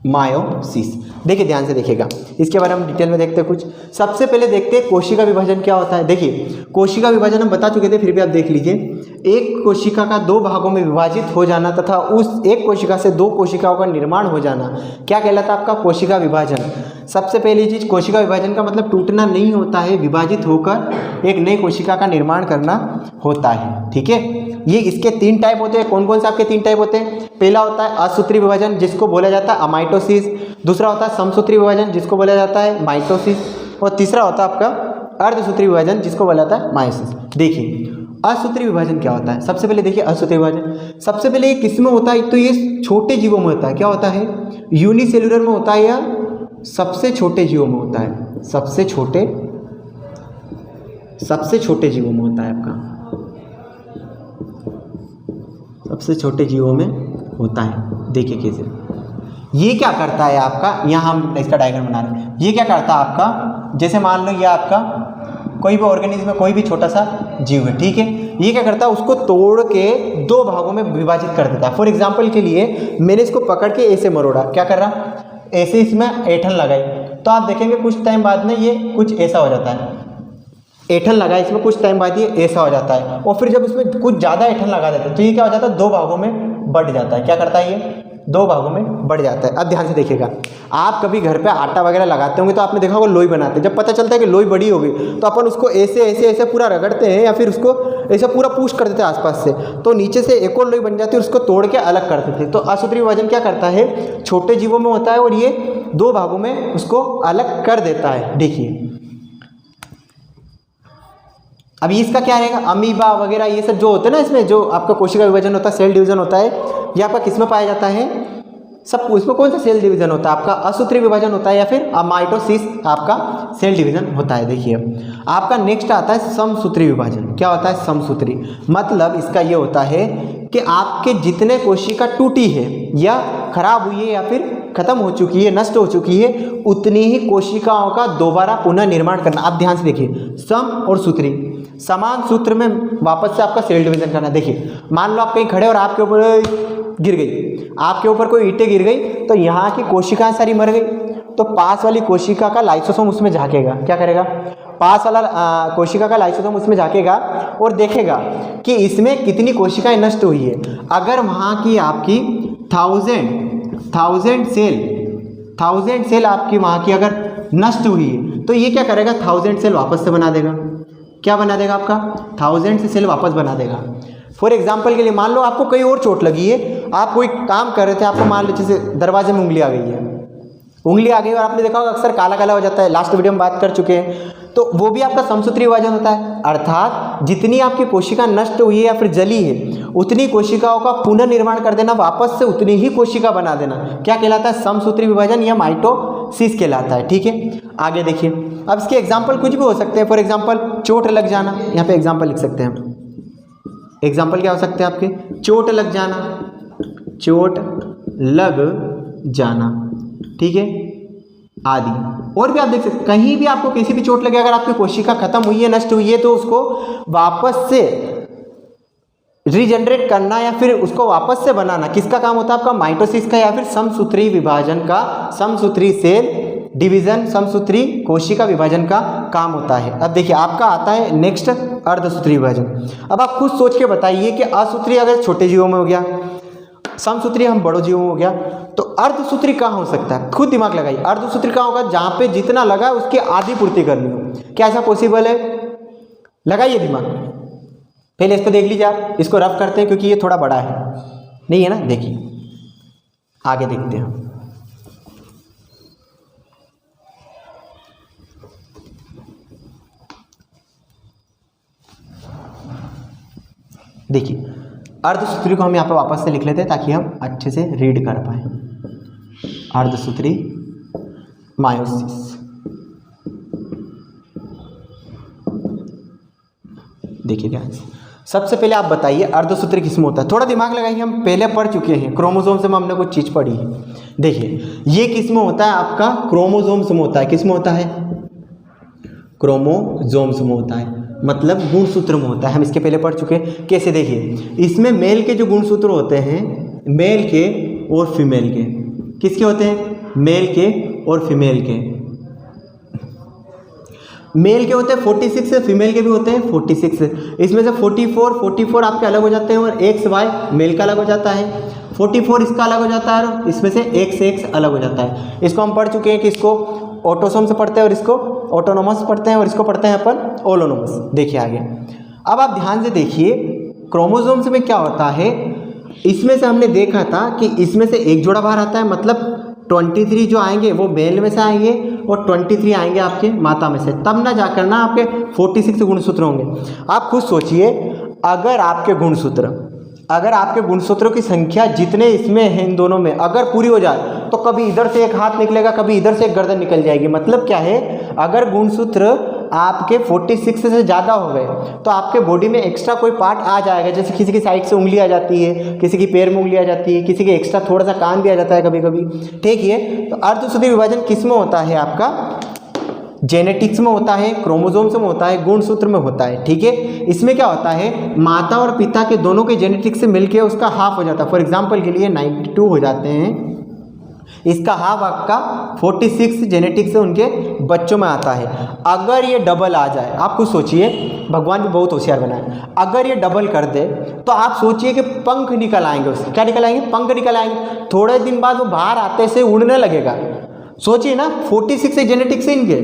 मायोसिस। देखिए, ध्यान से देखिएगा। इसके बारे में डिटेल में देखते हैं कुछ। सबसे पहले देखते हैं कोशिका विभाजन क्या होता है। देखिए, कोशिका विभाजन हम बता चुके थे, फिर भी आप देख लीजिए। एक कोशिका का 2 भागों में विभाजित हो जाना तथा उस एक कोशिका से 2 कोशिकाओं का निर्माण हो जाना, क्या कहलाता है आपका? कोशिका विभाजन। सबसे पहली चीज, कोशिका विभाजन का मतलब टूटना नहीं होता है, विभाजित होकर एक नई कोशिका का निर्माण करना होता है, ठीक है। ये इसके 3 टाइप होते हैं। कौन कौन से आपके 3 टाइप होते हैं? पहला होता है असूत्री विभाजन जिसको बोला जाता है अमाइटोसिस, दूसरा होता है समसूत्री विभाजन जिसको बोला जाता है माइटोसिस, और तीसरा होता है आपका अर्धसूत्री विभाजन जिसको बोला जाता है मायोसिस। देखिए असूत्री विभाजन क्या होता है? सबसे पहले देखिए असूत्री विभाजन सबसे पहले ये किस में होता है? तो ये छोटे जीवों में होता है। क्या होता है? यूनिसेल्युलर में होता है या सबसे छोटे जीवों में होता है? सबसे छोटे जीवों में होता है आपका, सबसे छोटे जीवों में होता है। देखिए कैसे ये क्या करता है आपका, यहाँ हम इसका डायग्राम बना रहे हैं। ये क्या करता है आपका, जैसे मान लो ये आपका कोई भी ऑर्गेनिज्म में कोई भी छोटा सा जीव है, ठीक है, ये क्या करता है उसको तोड़ के 2 भागों में विभाजित कर देता है। फॉर एग्जाम्पल के लिए मैंने इसको पकड़ के ऐसे मरोड़ा, क्या कर रहा, ऐसे इसमें ऐंठन लगाई, तो आप देखेंगे कुछ टाइम बाद में ये कुछ ऐसा हो जाता है। ऐंठन लगा इसमें, कुछ टाइम बाद ये ऐसा हो जाता है, और फिर जब इसमें कुछ ज़्यादा ऐंठन लगा देते हैं तो ये क्या हो जाता है 2 भागों में बढ़ जाता है। क्या करता है ये 2 भागों में बढ़ जाता है। अब ध्यान से देखिएगा, आप कभी घर पे आटा वगैरह लगाते होंगे तो आपने देखा होगा लोई बनाते हैं। जब पता चलता है कि लोई बड़ी हो गई तो अपन उसको ऐसे ऐसे ऐसे पूरा रगड़ते हैं या फिर उसको ऐसे पूरा पुश कर देते हैं आसपास से, तो नीचे से एक और लोई बन जाती है, उसको तोड़ के अलग कर देते हैं। तो असूत्री विभाजन क्या करता है, छोटे जीवों में होता है और ये 2 भागों में उसको अलग कर देता है। देखिए अभी इसका क्या रहेगा, अमीबा वगैरह ये सब जो होते हैं ना, इसमें जो आपका कोशिका विभाजन होता है, सेल डिवीजन होता है, ये आपका किस में पाया जाता है? सब इसमें कौन सा सेल डिवीजन होता है आपका? असूत्री विभाजन होता है या फिर अमाइटोसिस आपका सेल डिवीजन होता है। देखिए आपका नेक्स्ट आता है समसूत्री विभाजन। क्या होता है समसूत्री? मतलब इसका ये होता है कि आपके जितने कोशिका टूटी है या खराब हुई है या फिर खत्म हो चुकी है, नष्ट हो चुकी है, उतनी ही कोशिकाओं का दोबारा पुनः निर्माण करना। आप ध्यान से देखिए, सम और सूत्री, समान सूत्र में वापस से आपका सेल डिवीजन करना। देखिए मान लो आप कहीं खड़े और आपके ऊपर गिर गई, आपके ऊपर कोई ईंटें गिर गई, तो यहाँ की कोशिकाएं सारी मर गई, तो पास वाली कोशिका का लाइसोसोम उसमें झांकेगा। क्या करेगा? पास वाला कोशिका का लाइसोसोम उसमें झांकेगा और देखेगा कि इसमें कितनी कोशिकाएं नष्ट हुई है। अगर वहाँ की आपकी 1000 सेल आपकी वहाँ की अगर नष्ट हुई है तो ये क्या करेगा? 1000 सेल वापस से बना देगा। क्या बना देगा आपका? 1000 से सेल वापस बना देगा। फॉर एग्जाम्पल के लिए मान लो आपको कहीं और चोट लगी है, आप कोई काम कर रहे थे, आपको मान लो जैसे दरवाजे में उंगली आ गई है, उंगली आ गई और आपने देखा होगा अक्सर काला काला हो जाता है, लास्ट वीडियो में बात कर चुके हैं, तो वो भी आपका समसूत्री विभाजन होता है। अर्थात जितनी आपकी कोशिका नष्ट हुई है या फिर जली है, उतनी कोशिकाओं का पुनर्निर्माण कर देना, वापस से उतनी ही कोशिका बना देना, क्या कहलाता है? समसूत्री विभाजन या माइटोसिस कहलाता है। ठीक है, आगे देखिए। अब इसके एग्जाम्पल कुछ भी हो सकते हैं। फॉर एग्जाम्पल चोट लग जाना, यहाँ पे एग्जाम्पल लिख सकते हैं। एग्जाम्पल क्या हो सकते हैं आपके? चोट लग जाना, चोट लग जाना, ठीक है, आदि। और भी आप देख सकते हैं, कहीं भी आपको किसी भी चोट लगे, अगर आपकी कोशिका खत्म हुई है, नष्ट हुई है, तो उसको वापस से रीजनरेट करना या फिर उसको वापस से बनाना किसका काम होता है आपका? माइटोसिस का या फिर समसूत्री विभाजन का, समसूत्री सेल डिवीजन, समसूत्री कोशिका विभाजन का काम होता है। अब देखिए आपका आता है नेक्स्ट अर्धसूत्री विभाजन। अब आप खुद सोच के बताइए कि असूत्री अगर छोटे जीवों में हो गया, समसूत्री हम बड़ों जीवों में हो गया, तो अर्धसूत्री कहाँ हो सकता है? खुद दिमाग लगाइए, अर्धसूत्री कहाँ होगा? जहाँ पे जितना लगा है उसकी आधी पूर्ति करनी हो। क्या ऐसा पॉसिबल है? लगाइए दिमाग, पहले इसको देख लीजिए आप। इसको रफ करते हैं क्योंकि ये थोड़ा बड़ा है, नहीं है ना? देखिए आगे देखते हैं। देखिए अर्धसूत्री को हम यहाँ पर वापस से लिख लेते हैं ताकि हम अच्छे से रीड कर पाए। अर्धसूत्री मायोसिस। देखिए ध्यान से, सबसे पहले आप बताइए अर्धसूत्री किसमें होता है? थोड़ा दिमाग लगाइए, हम पहले पढ़ चुके हैं, क्रोमोसोम्स में हमने कुछ चीज़ पढ़ी है। देखिए ये किसमें होता है आपका? क्रोमोसोम्स में होता है। किसमें होता है? क्रोमोसोम्स में होता है, मतलब गुणसूत्र में होता है। हम इसके पहले पढ़ चुके हैं। कैसे? देखिए इसमें मेल के जो गुणसूत्र होते हैं, मेल के और फीमेल के, किसके होते हैं? मेल के और फीमेल के। मेल के होते हैं 46, फीमेल के भी होते हैं 46। इसमें से 44 आपके अलग हो जाते हैं और XY मेल का अलग हो जाता है, 44 इसका अलग हो जाता है और इसमें से XX अलग हो जाता है। इसको हम पढ़ चुके हैं कि इसको ऑटोसोम से पढ़ते हैं और इसको ऑटोनोमस पढ़ते हैं और इसको पढ़ते हैं अपन ओलोनोमस। देखिए आगे, अब आप ध्यान से देखिए, क्रोमोसोम्स में क्या होता है, इसमें से हमने देखा था कि इसमें से एक जोड़ा बाहर आता है, मतलब 23 जो आएंगे वो मेल में से आएंगे और 23 आएंगे आपके माता में से, तब ना जाकर ना आपके 46 गुणसूत्र होंगे। आप खुद सोचिए, अगर आपके गुणसूत्रों की संख्या जितने इसमें है इन दोनों में अगर पूरी हो जाए तो कभी इधर से एक हाथ निकलेगा, कभी इधर से एक गर्दन निकल जाएगी। मतलब क्या है, अगर गुणसूत्र आपके 46 से ज़्यादा हो गए तो आपके बॉडी में एक्स्ट्रा कोई पार्ट आ जाएगा, जैसे किसी की साइड से उंगली आ जाती है, किसी की पैर में उंगली आ जाती है, किसी के एक्स्ट्रा थोड़ा सा कान भी आ जाता है कभी कभी। ठीक है, तो अर्धसूत्री विभाजन किस में होता है आपका, जेनेटिक्स में होता है, क्रोमोसोम्स में होता है, गुणसूत्र में होता है। ठीक है, इसमें क्या होता है, माता और पिता के दोनों के जेनेटिक्स से मिलके उसका हाफ हो जाता है। फॉर एग्जांपल के लिए 92 हो जाते हैं, इसका हाफ आपका 46 जेनेटिक्स से उनके बच्चों में आता है। अगर ये डबल आ जाए, आप खुद सोचिए, भगवान भी बहुत होशियार बनाए, अगर ये डबल कर दे तो आप सोचिए कि पंख निकल आएंगे उससे। क्या निकल आएंगे, पंख निकल आएंगे। थोड़े दिन बाद वो बाहर आते से उड़ने लगेगा। सोचिए ना, 46 जेनेटिक्स से इनके,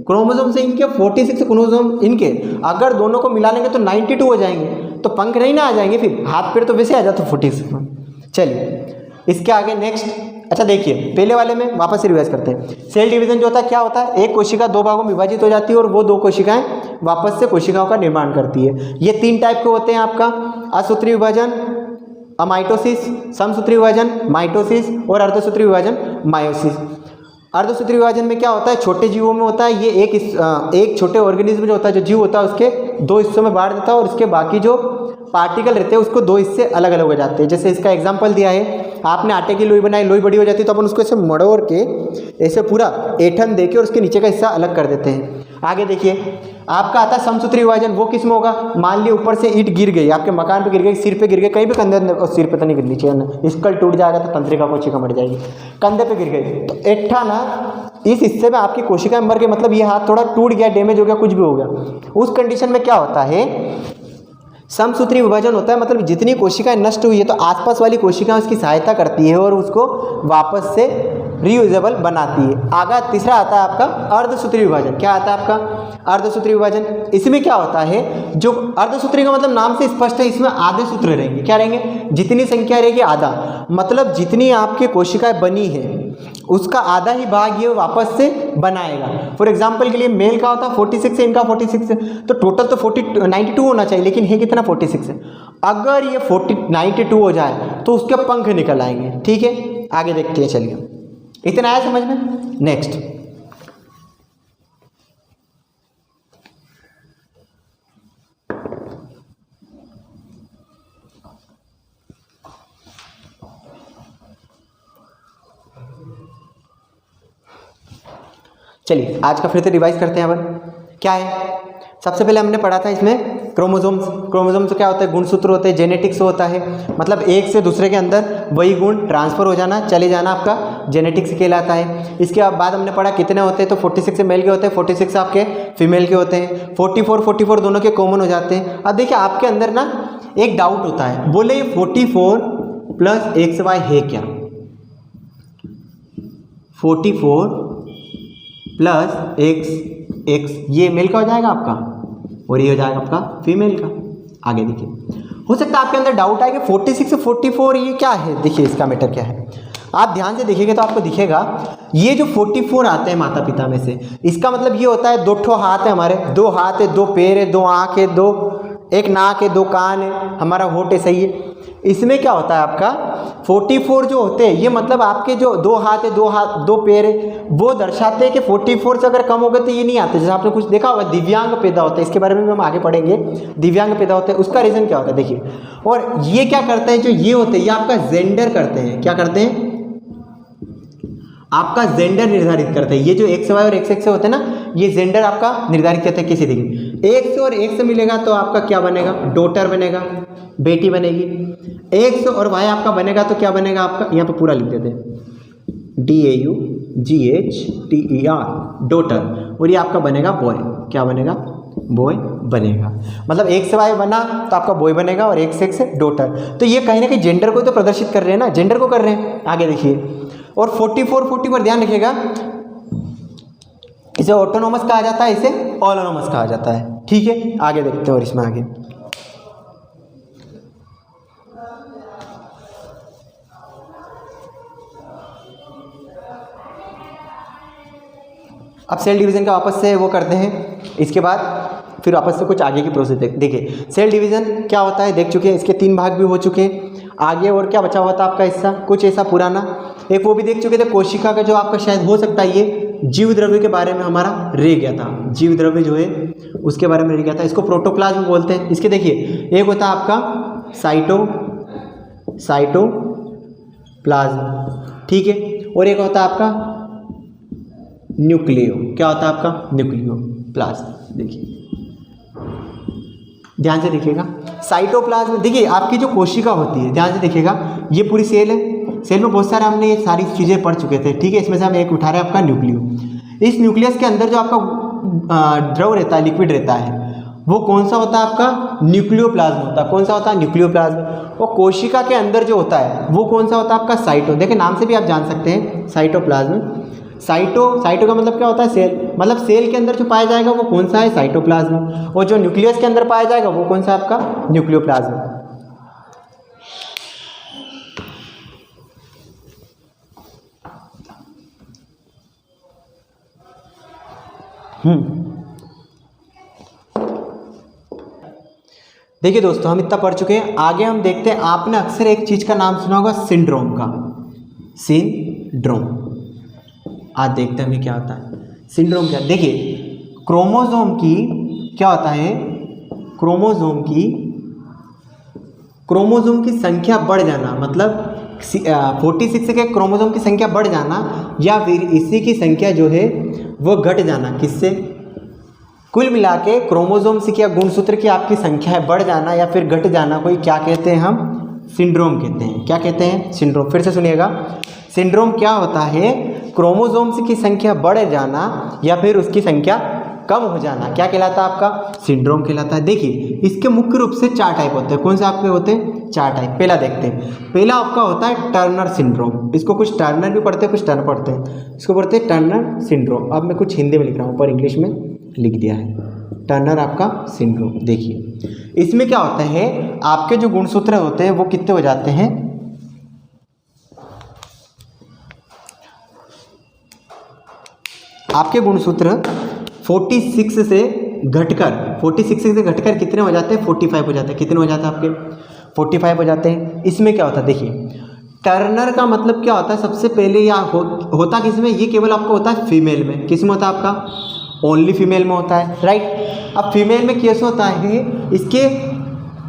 क्रोमोसोम से इनके, 46 क्रोमोसोम इनके, अगर दोनों को मिला लेंगे तो 92 हो जाएंगे, तो पंख नहीं ना आ जाएंगे, फिर हाथ पैर तो वैसे आ जाते 46 में। चलिए इसके आगे नेक्स्ट, अच्छा देखिए पहले वाले में वापस से रिवाइज करते हैं। सेल डिवीजन जो होता है क्या होता है, एक कोशिका दो भागों में विभाजित हो जाती है और वो दो कोशिकाएं वापस से कोशिकाओं का निर्माण करती है। ये 3 टाइप के होते हैं आपका, असूत्री विभाजन अमाइटोसिस, समसूत्री विभाजन माइटोसिस और अर्धसूत्री विभाजन मायोसिस। अर्धसूत्री विभाजन में क्या होता है, छोटे जीवों में होता है, ये एक छोटे ऑर्गेनिज्म जो होता है, जो जीव होता है उसके 2 हिस्सों में बांट देता है और उसके बाकी जो पार्टिकल रहते हैं उसको 2 हिस्से अलग अलग हो जाते हैं। जैसे इसका एग्जांपल दिया है, आपने आटे की लोई बनाई, लोई बड़ी हो जाती है तो अपन उसको ऐसे मड़ोड़ के ऐसे पूरा ऐठन दे के और उसके नीचे का हिस्सा अलग कर देते हैं। आगे देखिए, आपका आता है समसूत्री विभाजन, वो किस में होगा, मान लिया ऊपर से ईंट गिर गई, आपके मकान पे गिर गई, सिर पे गिर गई, कहीं भी कंधे, सिर पे तो नहीं गिरनी चाहिए ना, स्कल टूट जाएगा तो तंत्रिका कोशिका मर जाएगी, कंधे पे गिर गई तो ऐठा ना इस हिस्से में आपकी कोशिका मर गई, मतलब ये हाथ थोड़ा टूट गया, डैमेज हो गया, कुछ भी हो गया। उस कंडीशन में क्या होता है, समसूत्री विभाजन होता है, मतलब जितनी कोशिकाएं नष्ट हुई है तो आसपास वाली कोशिकाएं उसकी सहायता करती है और उसको वापस से रीयूजेबल बनाती है। आगे तीसरा आता है आपका अर्धसूत्री विभाजन। क्या आता है आपका अर्धसूत्री विभाजन, इसमें क्या होता है, जो अर्धसूत्री का मतलब नाम से स्पष्ट है, इसमें आधे सूत्र रहेंगे। क्या रहेंगे, जितनी संख्या रहेगी आधा, मतलब जितनी आपकी कोशिकाएं बनी है उसका आधा ही भाग ये वापस से बनाएगा। फॉर एग्जांपल के लिए मेल का होता है 46 है, इनका 46 है, तो टोटल तो 92 होना चाहिए, लेकिन है कितना 46 है। अगर ये 92 हो जाए तो उसके पंख निकल आएंगे। ठीक है, आगे देखते हैं, चलिए इतना आया समझ में। नेक्स्ट, चलिए आज का फिर से रिवाइज करते हैं। अपन क्या है, सबसे पहले हमने पढ़ा था इसमें क्रोमोसोम्स क्या होता है, गुणसूत्र होते हैं, जेनेटिक्स होता है, मतलब एक से दूसरे के अंदर वही गुण ट्रांसफर हो जाना, चले जाना, आपका जेनेटिक्स कहलाता है। इसके बाद हमने पढ़ा कितने होते हैं, तो 46 मेल के होते हैं, 46 आपके फीमेल के होते हैं, 44 दोनों के कॉमन हो जाते हैं। अब देखिए आपके अंदर ना एक डाउट होता है, बोले ये 44 प्लस XY है क्या, 44 प्लस x ये मेल का हो जाएगा आपका और ये हो जाएगा आपका फीमेल का। आगे देखिए, हो सकता है आपके अंदर डाउट आए कि 46 से 44 ये क्या है। देखिए इसका मैटर क्या है, आप ध्यान से देखिएगा तो आपको दिखेगा ये जो 44 आते हैं माता पिता में से, इसका मतलब ये होता है 2 ठो हाथ है हमारे, 2 हाथ है, 2 पैर है, 2 आँख है, 1 नाक है, 2 कान है, हमारा होठ है, सही है। इसमें क्या होता है आपका 44 जो होते हैं, ये मतलब आपके जो 2 हाथ है, 2 पैर है, वो दर्शाते हैं कि 44 से अगर कम हो गए तो ये नहीं आते। जैसे आपने कुछ देखा होगा दिव्यांग पैदा होता है, इसके बारे में भी हम आगे पढ़ेंगे, दिव्यांग पैदा होते हैं, उसका रीज़न क्या होता है देखिए। और ये क्या करते हैं, जो ये होते हैं ये आपका जेंडर करते हैं, क्या करते हैं, आपका जेंडर निर्धारित करते हैं। ये जो XY और XX से होते हैं ना, ये जेंडर आपका निर्धारित करते हैं किसी दिन। X और X मिलेगा तो आपका क्या बनेगा, डॉटर बनेगा, बेटी बनेगी। X और Y आपका बनेगा तो क्या बनेगा आपका, यहाँ पे पूरा लिख देते हैं DAUGHTER, डॉटर, और ये आपका बनेगा बॉय। क्या बनेगा, बॉय बनेगा। मतलब XY बना तो आपका बॉय बनेगा और XX डॉटर। तो ये कहीं ना कहीं जेंडर को तो प्रदर्शित कर रहे हैं ना, जेंडर को कर रहे हैं। आगे देखिए, और 44 ध्यान रखिएगा, इसे ऑटोनोमस कहा जाता है, इसे ऑलोनोमस कहा जाता है। ठीक है, आगे देखते हैं और इसमें आगे अब सेल डिवीज़न का वापस से वो करते हैं, इसके बाद फिर वापस से कुछ आगे की प्रोसेस देखिए सेल डिवीज़न क्या होता है देख चुके हैं, इसके 3 भाग भी हो चुके हैं। आगे और क्या बचा हुआ था आपका हिस्सा, कुछ ऐसा पुराना एक वो भी देख चुके थे, कोशिका का जो आपका शायद हो सकता है ये जीव द्रव्य के बारे में हमारा रह गया था, जीव द्रव्य जो है उसके बारे में रह गया था, इसको प्रोटोप्लाज्म बोलते हैं। इसके देखिए एक होता है आपका साइटोप्लाज्म, ठीक है, और एक होता है आपका न्यूक्लियो, क्या होता है आपका न्यूक्लियोप्लाज्म। देखिए ध्यान से देखिएगा, साइटोप्लाज्म देखिए आपकी जो कोशिका होती है, ध्यान से देखिएगा ये पूरी सेल है, सेल में बहुत सारे हमने ये सारी चीज़ें पढ़ चुके थे, ठीक है। इसमें से हम एक उठा रहे हैं आपका न्यूक्लियो। इस न्यूक्लियस के अंदर जो आपका द्रव रहता है, लिक्विड रहता है, वो कौन सा होता है आपका न्यूक्लियोप्लाज्म होता है। कौन सा होता है न्यूक्लियोप्लाज्म। और कोशिका के अंदर जो होता है वो कौन सा होता है आपका साइटो, देखिए नाम से भी आप जान सकते हैं साइटोप्लाज्म। साइटो का मतलब क्या होता है सेल, मतलब सेल के अंदर जो पाया जाएगा वो कौन सा है साइटोप्लाज्म, और जो न्यूक्लियस के अंदर पाया जाएगा वो कौन सा आपका न्यूक्लियोप्लाज्म। देखिए दोस्तों हम इतना पढ़ चुके हैं, आगे हम देखते हैं। आपने अक्सर एक चीज का नाम सुना होगा सिंड्रोम का, सिंड्रोम। आज देखते हैं हमें क्या होता है सिंड्रोम क्या। देखिए क्रोमोसोम की क्या होता है, क्रोमोसोम की संख्या बढ़ जाना, मतलब 46 के क्रोमोसोम की संख्या बढ़ जाना, या फिर इसी की संख्या जो है वो घट जाना। किससे, कुल मिला के क्रोमोसोम्स की या गुणसूत्र की आपकी संख्या है बढ़ जाना या फिर घट जाना, कोई क्या कहते हैं हम सिंड्रोम कहते हैं। क्या कहते हैं सिंड्रोम। फिर से सुनिएगा, सिंड्रोम क्या होता है, क्रोमोसोम्स की संख्या बढ़ जाना या फिर उसकी संख्या कम हो जाना, क्या कहलाता है आपका सिंड्रोम कहलाता है। देखिए इसके मुख्य रूप से 4 टाइप होते हैं। कौन से आपके होते हैं 4 टाइप। पहला देखते हैं, पहला आपका होता है टर्नर सिंड्रोम। इसको कुछ टर्नर भी पढ़ते हैं, कुछ टर्नर पढ़ते हैं, इसको पढ़ते हैं टर्नर सिंड्रोम। अब मैं कुछ हिंदी में लिख रहा हूँ, ऊपर इंग्लिश में लिख दिया है टर्नर आपका सिंड्रोम। देखिए इसमें क्या होता है, आपके जो गुणसूत्र होते हैं वो कितने हो जाते हैं, आपके गुणसूत्र 46 से घटकर कितने हो जाते हैं 45 हो जाते हैं। कितने हो जाते हैं आपके 45 हो जाते हैं। इसमें क्या होता है देखिए, टर्नर का मतलब क्या होता है, सबसे पहले या होता किस में, ये केवल आपको होता है फीमेल में। किस में होता है आपका ओनली फीमेल में होता है, राइट। अब फीमेल में कैसे होता है, इसके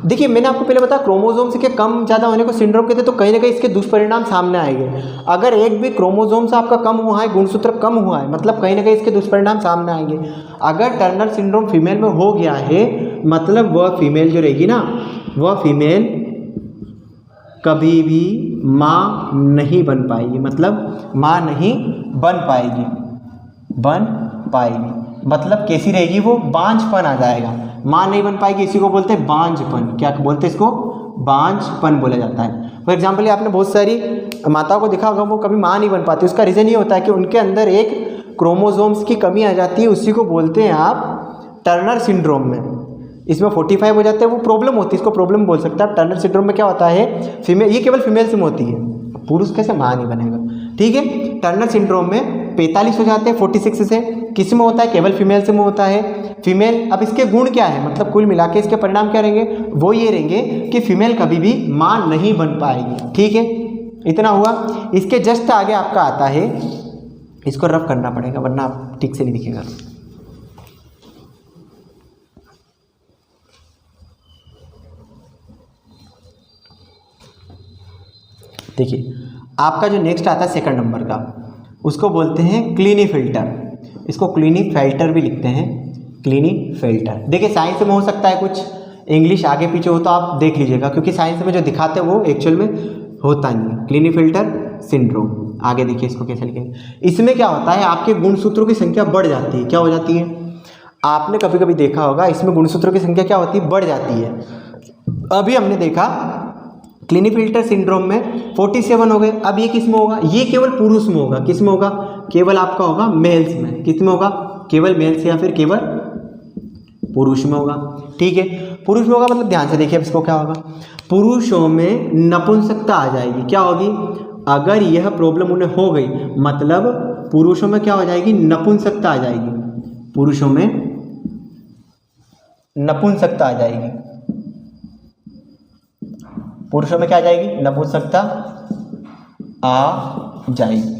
देखिए मैंने आपको पहले बताया क्रोमोसोम्स के कम ज़्यादा होने को सिंड्रोम कहते हैं, तो कहीं ना कहीं इसके दुष्परिणाम सामने आएंगे। अगर एक भी क्रोमोसोम्स आपका कम हुआ है, गुणसूत्र कम हुआ है, मतलब कहीं ना कहीं इसके दुष्परिणाम सामने आएंगे। अगर टर्नर सिंड्रोम फीमेल में हो गया है, मतलब वह फीमेल जो रहेगी ना, वह फीमेल कभी भी माँ नहीं बन पाएगी, मतलब माँ नहीं बन पाएगी, मतलब कैसी रहेगी वो, बांझपन आ जाएगा। माँ नहीं बन पाएगी, इसी को बोलते हैं बांझपन। क्या बोलते हैं इसको, बांझपन बोला जाता है। फॉर एग्जाम्पल आपने बहुत सारी माताओं को देखा होगा, वो कभी माँ नहीं बन पाती। उसका रीज़न ये होता है कि उनके अंदर एक क्रोमोसोम्स की कमी आ जाती है, उसी को बोलते हैं आप टर्नर सिंड्रोम में। इसमें 45 हो जाते हैं, वो प्रॉब्लम होती है, इसको प्रॉब्लम बोल सकते हैं। टर्नर सिंड्रोम में क्या होता है, फीमेल, ये केवल फीमेल में होती है, पुरुष कैसे माँ नहीं बनेगा, ठीक है। टर्नर सिंड्रोम में 45 हो जाते हैं 46 से। किस में होता है, केवल फीमेल से में होता है, फीमेल। अब इसके गुण क्या है, मतलब कुल मिला के इसके परिणाम क्या रहेंगे, वो ये रहेंगे कि फीमेल कभी भी माँ नहीं बन पाएगी, ठीक है। इतना हुआ। इसके जस्ट आगे आपका आता है, इसको रफ करना पड़ेगा वरना आप ठीक से नहीं दिखेगा। देखिए आपका जो नेक्स्ट आता है सेकंड नंबर का, उसको बोलते हैं क्लिनीफिल्टर। इसको क्लिनीफिल्टर भी लिखते हैं, क्लिनीफिल्टर। देखिए साइंस में हो सकता है कुछ इंग्लिश आगे पीछे हो तो आप देख लीजिएगा, क्योंकि साइंस में जो दिखाते हैं वो एक्चुअल में होता नहीं है। क्लिनीफिल्टर सिंड्रोम, आगे देखिए इसको कैसे लिखेंगे। इसमें क्या होता है, आपके गुणसूत्रों की संख्या बढ़ जाती है। क्या हो जाती है, आपने कभी कभी देखा होगा, इसमें गुणसूत्रों की संख्या क्या होती है, बढ़ जाती है। अभी हमने देखा क्लिनीफिल्टर सिंड्रोम में 47 हो गए। अब ये किस में होगा, ये केवल पुरुष में होगा। किस में होगा, केवल आपका होगा मेल्स में। किस में होगा, केवल मेल्स या फिर केवल पुरुष में होगा, ठीक है। पुरुष में होगा मतलब ध्यान से देखिए अब इसको क्या होगा, पुरुषों में नपुंसकता आ जाएगी। क्या होगी, अगर यह प्रॉब्लम उन्हें हो गई, मतलब पुरुषों में क्या हो जाएगी, नपुंसकता आ जाएगी, पुरुषों में नपुंसकता आ जाएगी, पुरुषों में क्या आ जाएगी, नपुंसकता आ जाएगी।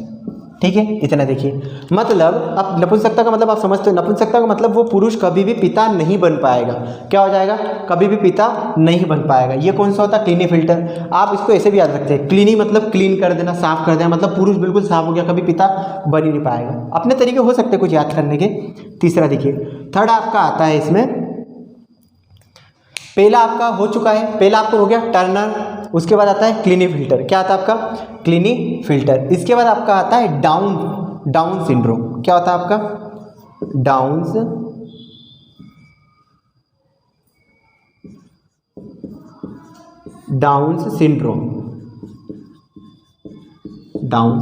ठीक है, इतना देखिए। मतलब अब नपुंसकता का मतलब आप समझते हो, नपुंसकता का मतलब वो पुरुष कभी भी पिता नहीं बन पाएगा। क्या हो जाएगा, कभी भी पिता नहीं बन पाएगा। ये कौन सा होता है, क्लीनी फिल्टर। आप इसको ऐसे भी याद रखते हैं, क्लीनी मतलब क्लीन कर देना, साफ कर देना, मतलब पुरुष बिल्कुल साफ हो गया, कभी पिता बन ही नहीं पाएगा। अपने तरीके हो सकते हैं कुछ याद करने के। तीसरा देखिए, थर्ड आपका आता है इसमें, पहला आपका हो चुका है, पहला आपको हो गया टर्नर, उसके बाद आता है क्लीनी फिल्टर। क्या आता है आपका, क्लीनी फिल्टर। इसके बाद आपका आता है डाउन सिंड्रोम। क्या होता है आपका, डाउन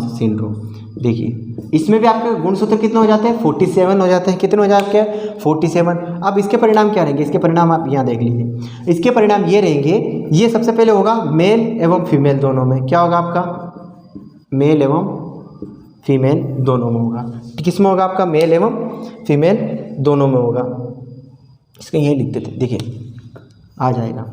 सिंड्रोम। देखिए इसमें भी आपके गुणसूत्र कितने हो जाते हैं, 47 हो जाते हैं। कितने हो जाते हैं, 47। अब इसके परिणाम क्या रहेंगे, इसके परिणाम आप यहाँ देख लीजिए। इसके परिणाम ये रहेंगे, ये सबसे पहले होगा मेल एवं फीमेल दोनों में। क्या होगा आपका, मेल एवं फीमेल दोनों में होगा। किस में होगा आपका, मेल एवं फीमेल दोनों में होगा। इसको यही लिख देते, देखिए आ जाएगा।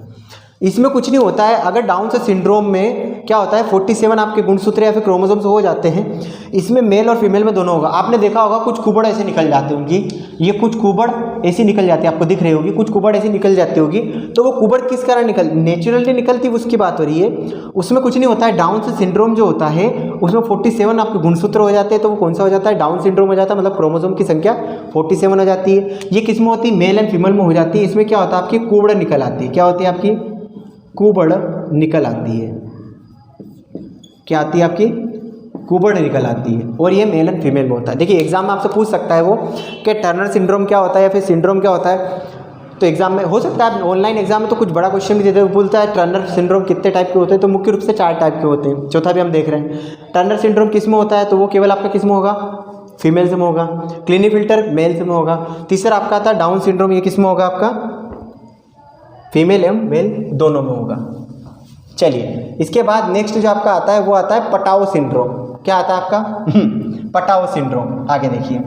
इसमें कुछ नहीं होता है। अगर डाउन सिंड्रोम में क्या होता है, 47 आपके गुणसूत्र या फिर क्रोमोसोम्स हो जाते हैं। इसमें मेल और फीमेल में दोनों होगा। आपने देखा होगा कुछ कुबड़ ऐसे निकल जाते हैं उनकी, ये कुछ कुबड़ ऐसी निकल जाती है, आपको दिख रही होगी, कुछ कुबड़ ऐसी निकल जाती होगी। तो वो कुबड़ किस कारण नेचुरली निकलती है, उसकी बात हो रही है। उसमें कुछ नहीं होता है। डाउन सिंड्रोम जो होता है उसमें 47 आपके गुणसूत्र हो जाते हैं। तो वो कौन सा हो जाता है, डाउन सिंड्रोम हो जाता है, मतलब क्रोमोसोम की संख्या 47 हो जाती है। ये किस में होती है, मेल एंड फीमेल में हो जाती है। इसमें क्या होता है, आपकी कुबड़ निकल आती है। क्या होती है, आपकी कुबड़ निकल आती है। क्या आती है, आपकी कुबड़ निकल आती है। और ये मेल एंड फीमेल में होता है। देखिए एग्जाम में आपसे पूछ सकता है वो कि टर्नर सिंड्रोम क्या होता है या फिर सिंड्रोम क्या होता है। तो एग्जाम में हो सकता है, ऑनलाइन एग्जाम में तो कुछ बड़ा क्वेश्चन भी देते हैं, बोलता है टर्नर सिंड्रोम कितने टाइप के होते हैं। तो मुख्य रूप से 4 टाइप के होते हैं। चौथा भी हम देख रहे हैं। टर्नर सिंड्रोम किस में होता है, तो वो केवल आपका किस में होगा, फीमेल से में होगा। क्लीनी फिल्टर मेल से में होगा। तीसरा आपका आता है डाउन सिंड्रोम, ये किस में होगा, आपका फीमेल एवं मेल दोनों में होगा। चलिए इसके बाद नेक्स्ट जो आपका आता है वो आता है पटाओ सिंड्रोम। क्या आता है आपका, पटाओ सिंड्रोम। आगे देखिए,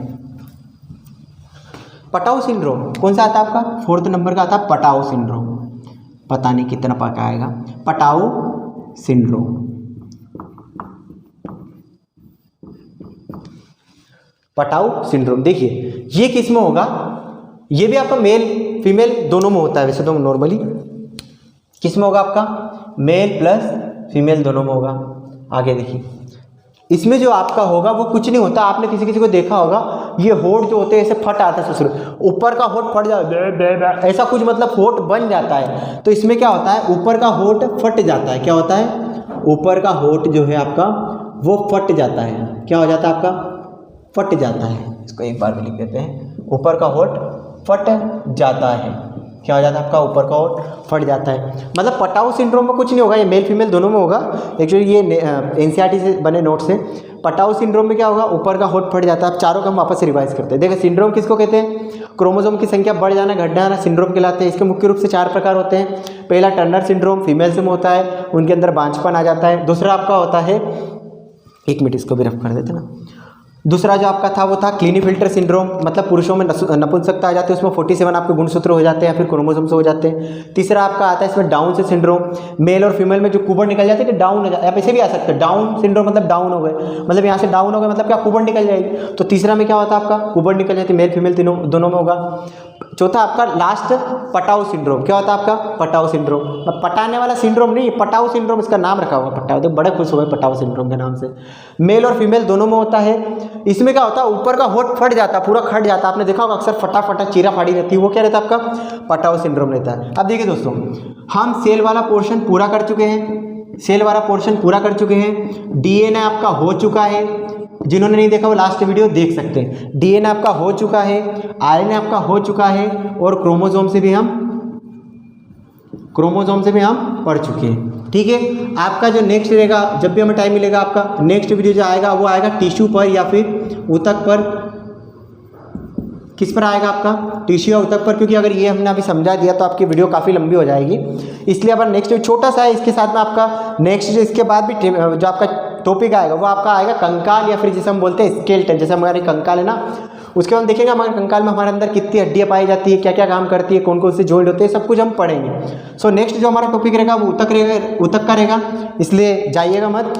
पटाओ सिंड्रोम कौन सा आता है आपका, 4th नंबर का आता है पटाओ सिंड्रोम। पता नहीं कितना पका आएगा, पटाओ सिंड्रोम। पटाओ सिंड्रोम देखिए ये किस में होगा, ये भी आपका मेल फीमेल दोनों में होता है। वैसे तो नॉर्मली किस में होगा, आपका मेल प्लस फीमेल दोनों में होगा। आगे देखिए इसमें जो आपका होगा वो कुछ नहीं होता। आपने किसी को देखा होगा, ये होठ जो होते हैं ऐसे फट आता है, ससुर ऊपर का होठ फट जाता है, ऐसा कुछ मतलब होठ बन जाता है। तो इसमें क्या होता है, ऊपर का होठ फट जाता है। क्या होता है, ऊपर का होठ जो है आपका वो फट जाता है। क्या हो जाता है, आपका फट जाता है। इसको एक बार भी लिख देते हैं, ऊपर का होठ फट जाता है। क्या हो जाता है, आपका ऊपर का होठ फट जाता है। मतलब पटाओ सिंड्रोम में कुछ नहीं होगा, ये मेल फीमेल दोनों में होगा। एक्चुअली ये एनसीईआरटी से बने नोट से। पटाओ सिंड्रोम में क्या होगा, ऊपर का होठ फट जाता है। अब चारों का हम वापस से रिवाइज करते हैं। देखिए सिंड्रोम किसको कहते हैं, क्रोमोसोम की संख्या बढ़ जाना घट जाना सिंड्रोम कहलाते हैं। इसके मुख्य रूप से 4 प्रकार होते हैं। पहला टर्नर सिंड्रोम, फीमेल से में होता है, उनके अंदर बांझपन आ जाता है। दूसरा आपका होता है, 1 मिनट इसको भी रफ कर देते ना। दूसरा जो आपका था वो था क्लीनी फिल्टर सिंड्रोम, मतलब पुरुषों में नपुंसकता आ जाती है। उसमें 47 आपके गुणसूत्र हो जाते हैं या फिर क्रोमोसोम्स हो जाते हैं। तीसरा आपका आता है इसमें डाउन से सिंड्रोम, मेल और फीमेल में जो कुबड़ निकल जाती है, डाउन हो जाता है। आप ऐसे भी आ सकते हैं, डाउन सिंड्रोम मतलब डाउन हो गए, मतलब यहाँ से डाउन हो गए मतलब क्या, कुबड़ निकल जाएगी। तो तीसरा में क्या होता है, आपका कुबड़ निकल जाती है, मेल फीमेल दोनों में होगा। चौथा आपका लास्ट पटाओ सिंड्रोम। क्या होता है आपका, पटाओ सिंड्रोम। पटाने वाला सिंड्रोम नहीं, पटाओ सिंड्रोम इसका नाम रखा हुआ, पटाओ। तो बड़े खुश हो गए पटाओ सिंड्रोम के नाम से। मेल और फीमेल दोनों में होता है। इसमें क्या होता है, ऊपर का होठ फट जाता है, पूरा खट जाता है। आपने देखा होगा अक्सर फटा फटा चीरा फाड़ी रहती है, वो क्या रहता है, आपका पटाओ सिंड्रोम रहता है। अब देखिए दोस्तों, हम सेल वाला पोर्शन पूरा कर चुके हैं, सेल वाला पोर्शन पूरा कर चुके हैं। डीएनए आपका हो चुका है, जिन्होंने नहीं देखा वो लास्ट वीडियो देख सकते हैं। डीएनए आपका हो चुका है, आरएनए आपका हो चुका है, और क्रोमोसोम से भी हम पढ़ चुके हैं। ठीक है, आपका जो नेक्स्ट रहेगा, जब भी हमें टाइम मिलेगा, आपका नेक्स्ट वीडियो जो आएगा वो आएगा टिश्यू पर या फिर ऊतक पर। किस पर आएगा, आपका टिश्यू या ऊतक पर, क्योंकि अगर ये हमने अभी समझा दिया तो आपकी वीडियो काफ़ी लंबी हो जाएगी। इसलिए अपन नेक्स्ट छोटा सा है, इसके साथ में आपका नेक्स्ट इसके बाद भी जो आपका टॉपिक आएगा वो आपका आएगा कंकाल, या फिर जिसे हम बोलते हैं स्केलेटन। जैसे हमारी कंकाल है ना, उसके बाद हम देखेंगे हमारे कंकाल में हमारे अंदर कितनी हड्डियाँ पाई जाती है, क्या क्या काम करती है, कौन कौन से जॉइंट होते हैं, सब कुछ हम पढ़ेंगे। सो नेक्स्ट जो हमारा टॉपिक रहेगा वो ऊतक रहेगा, ऊतक का रहेगा, इसलिए जाइएगा मत।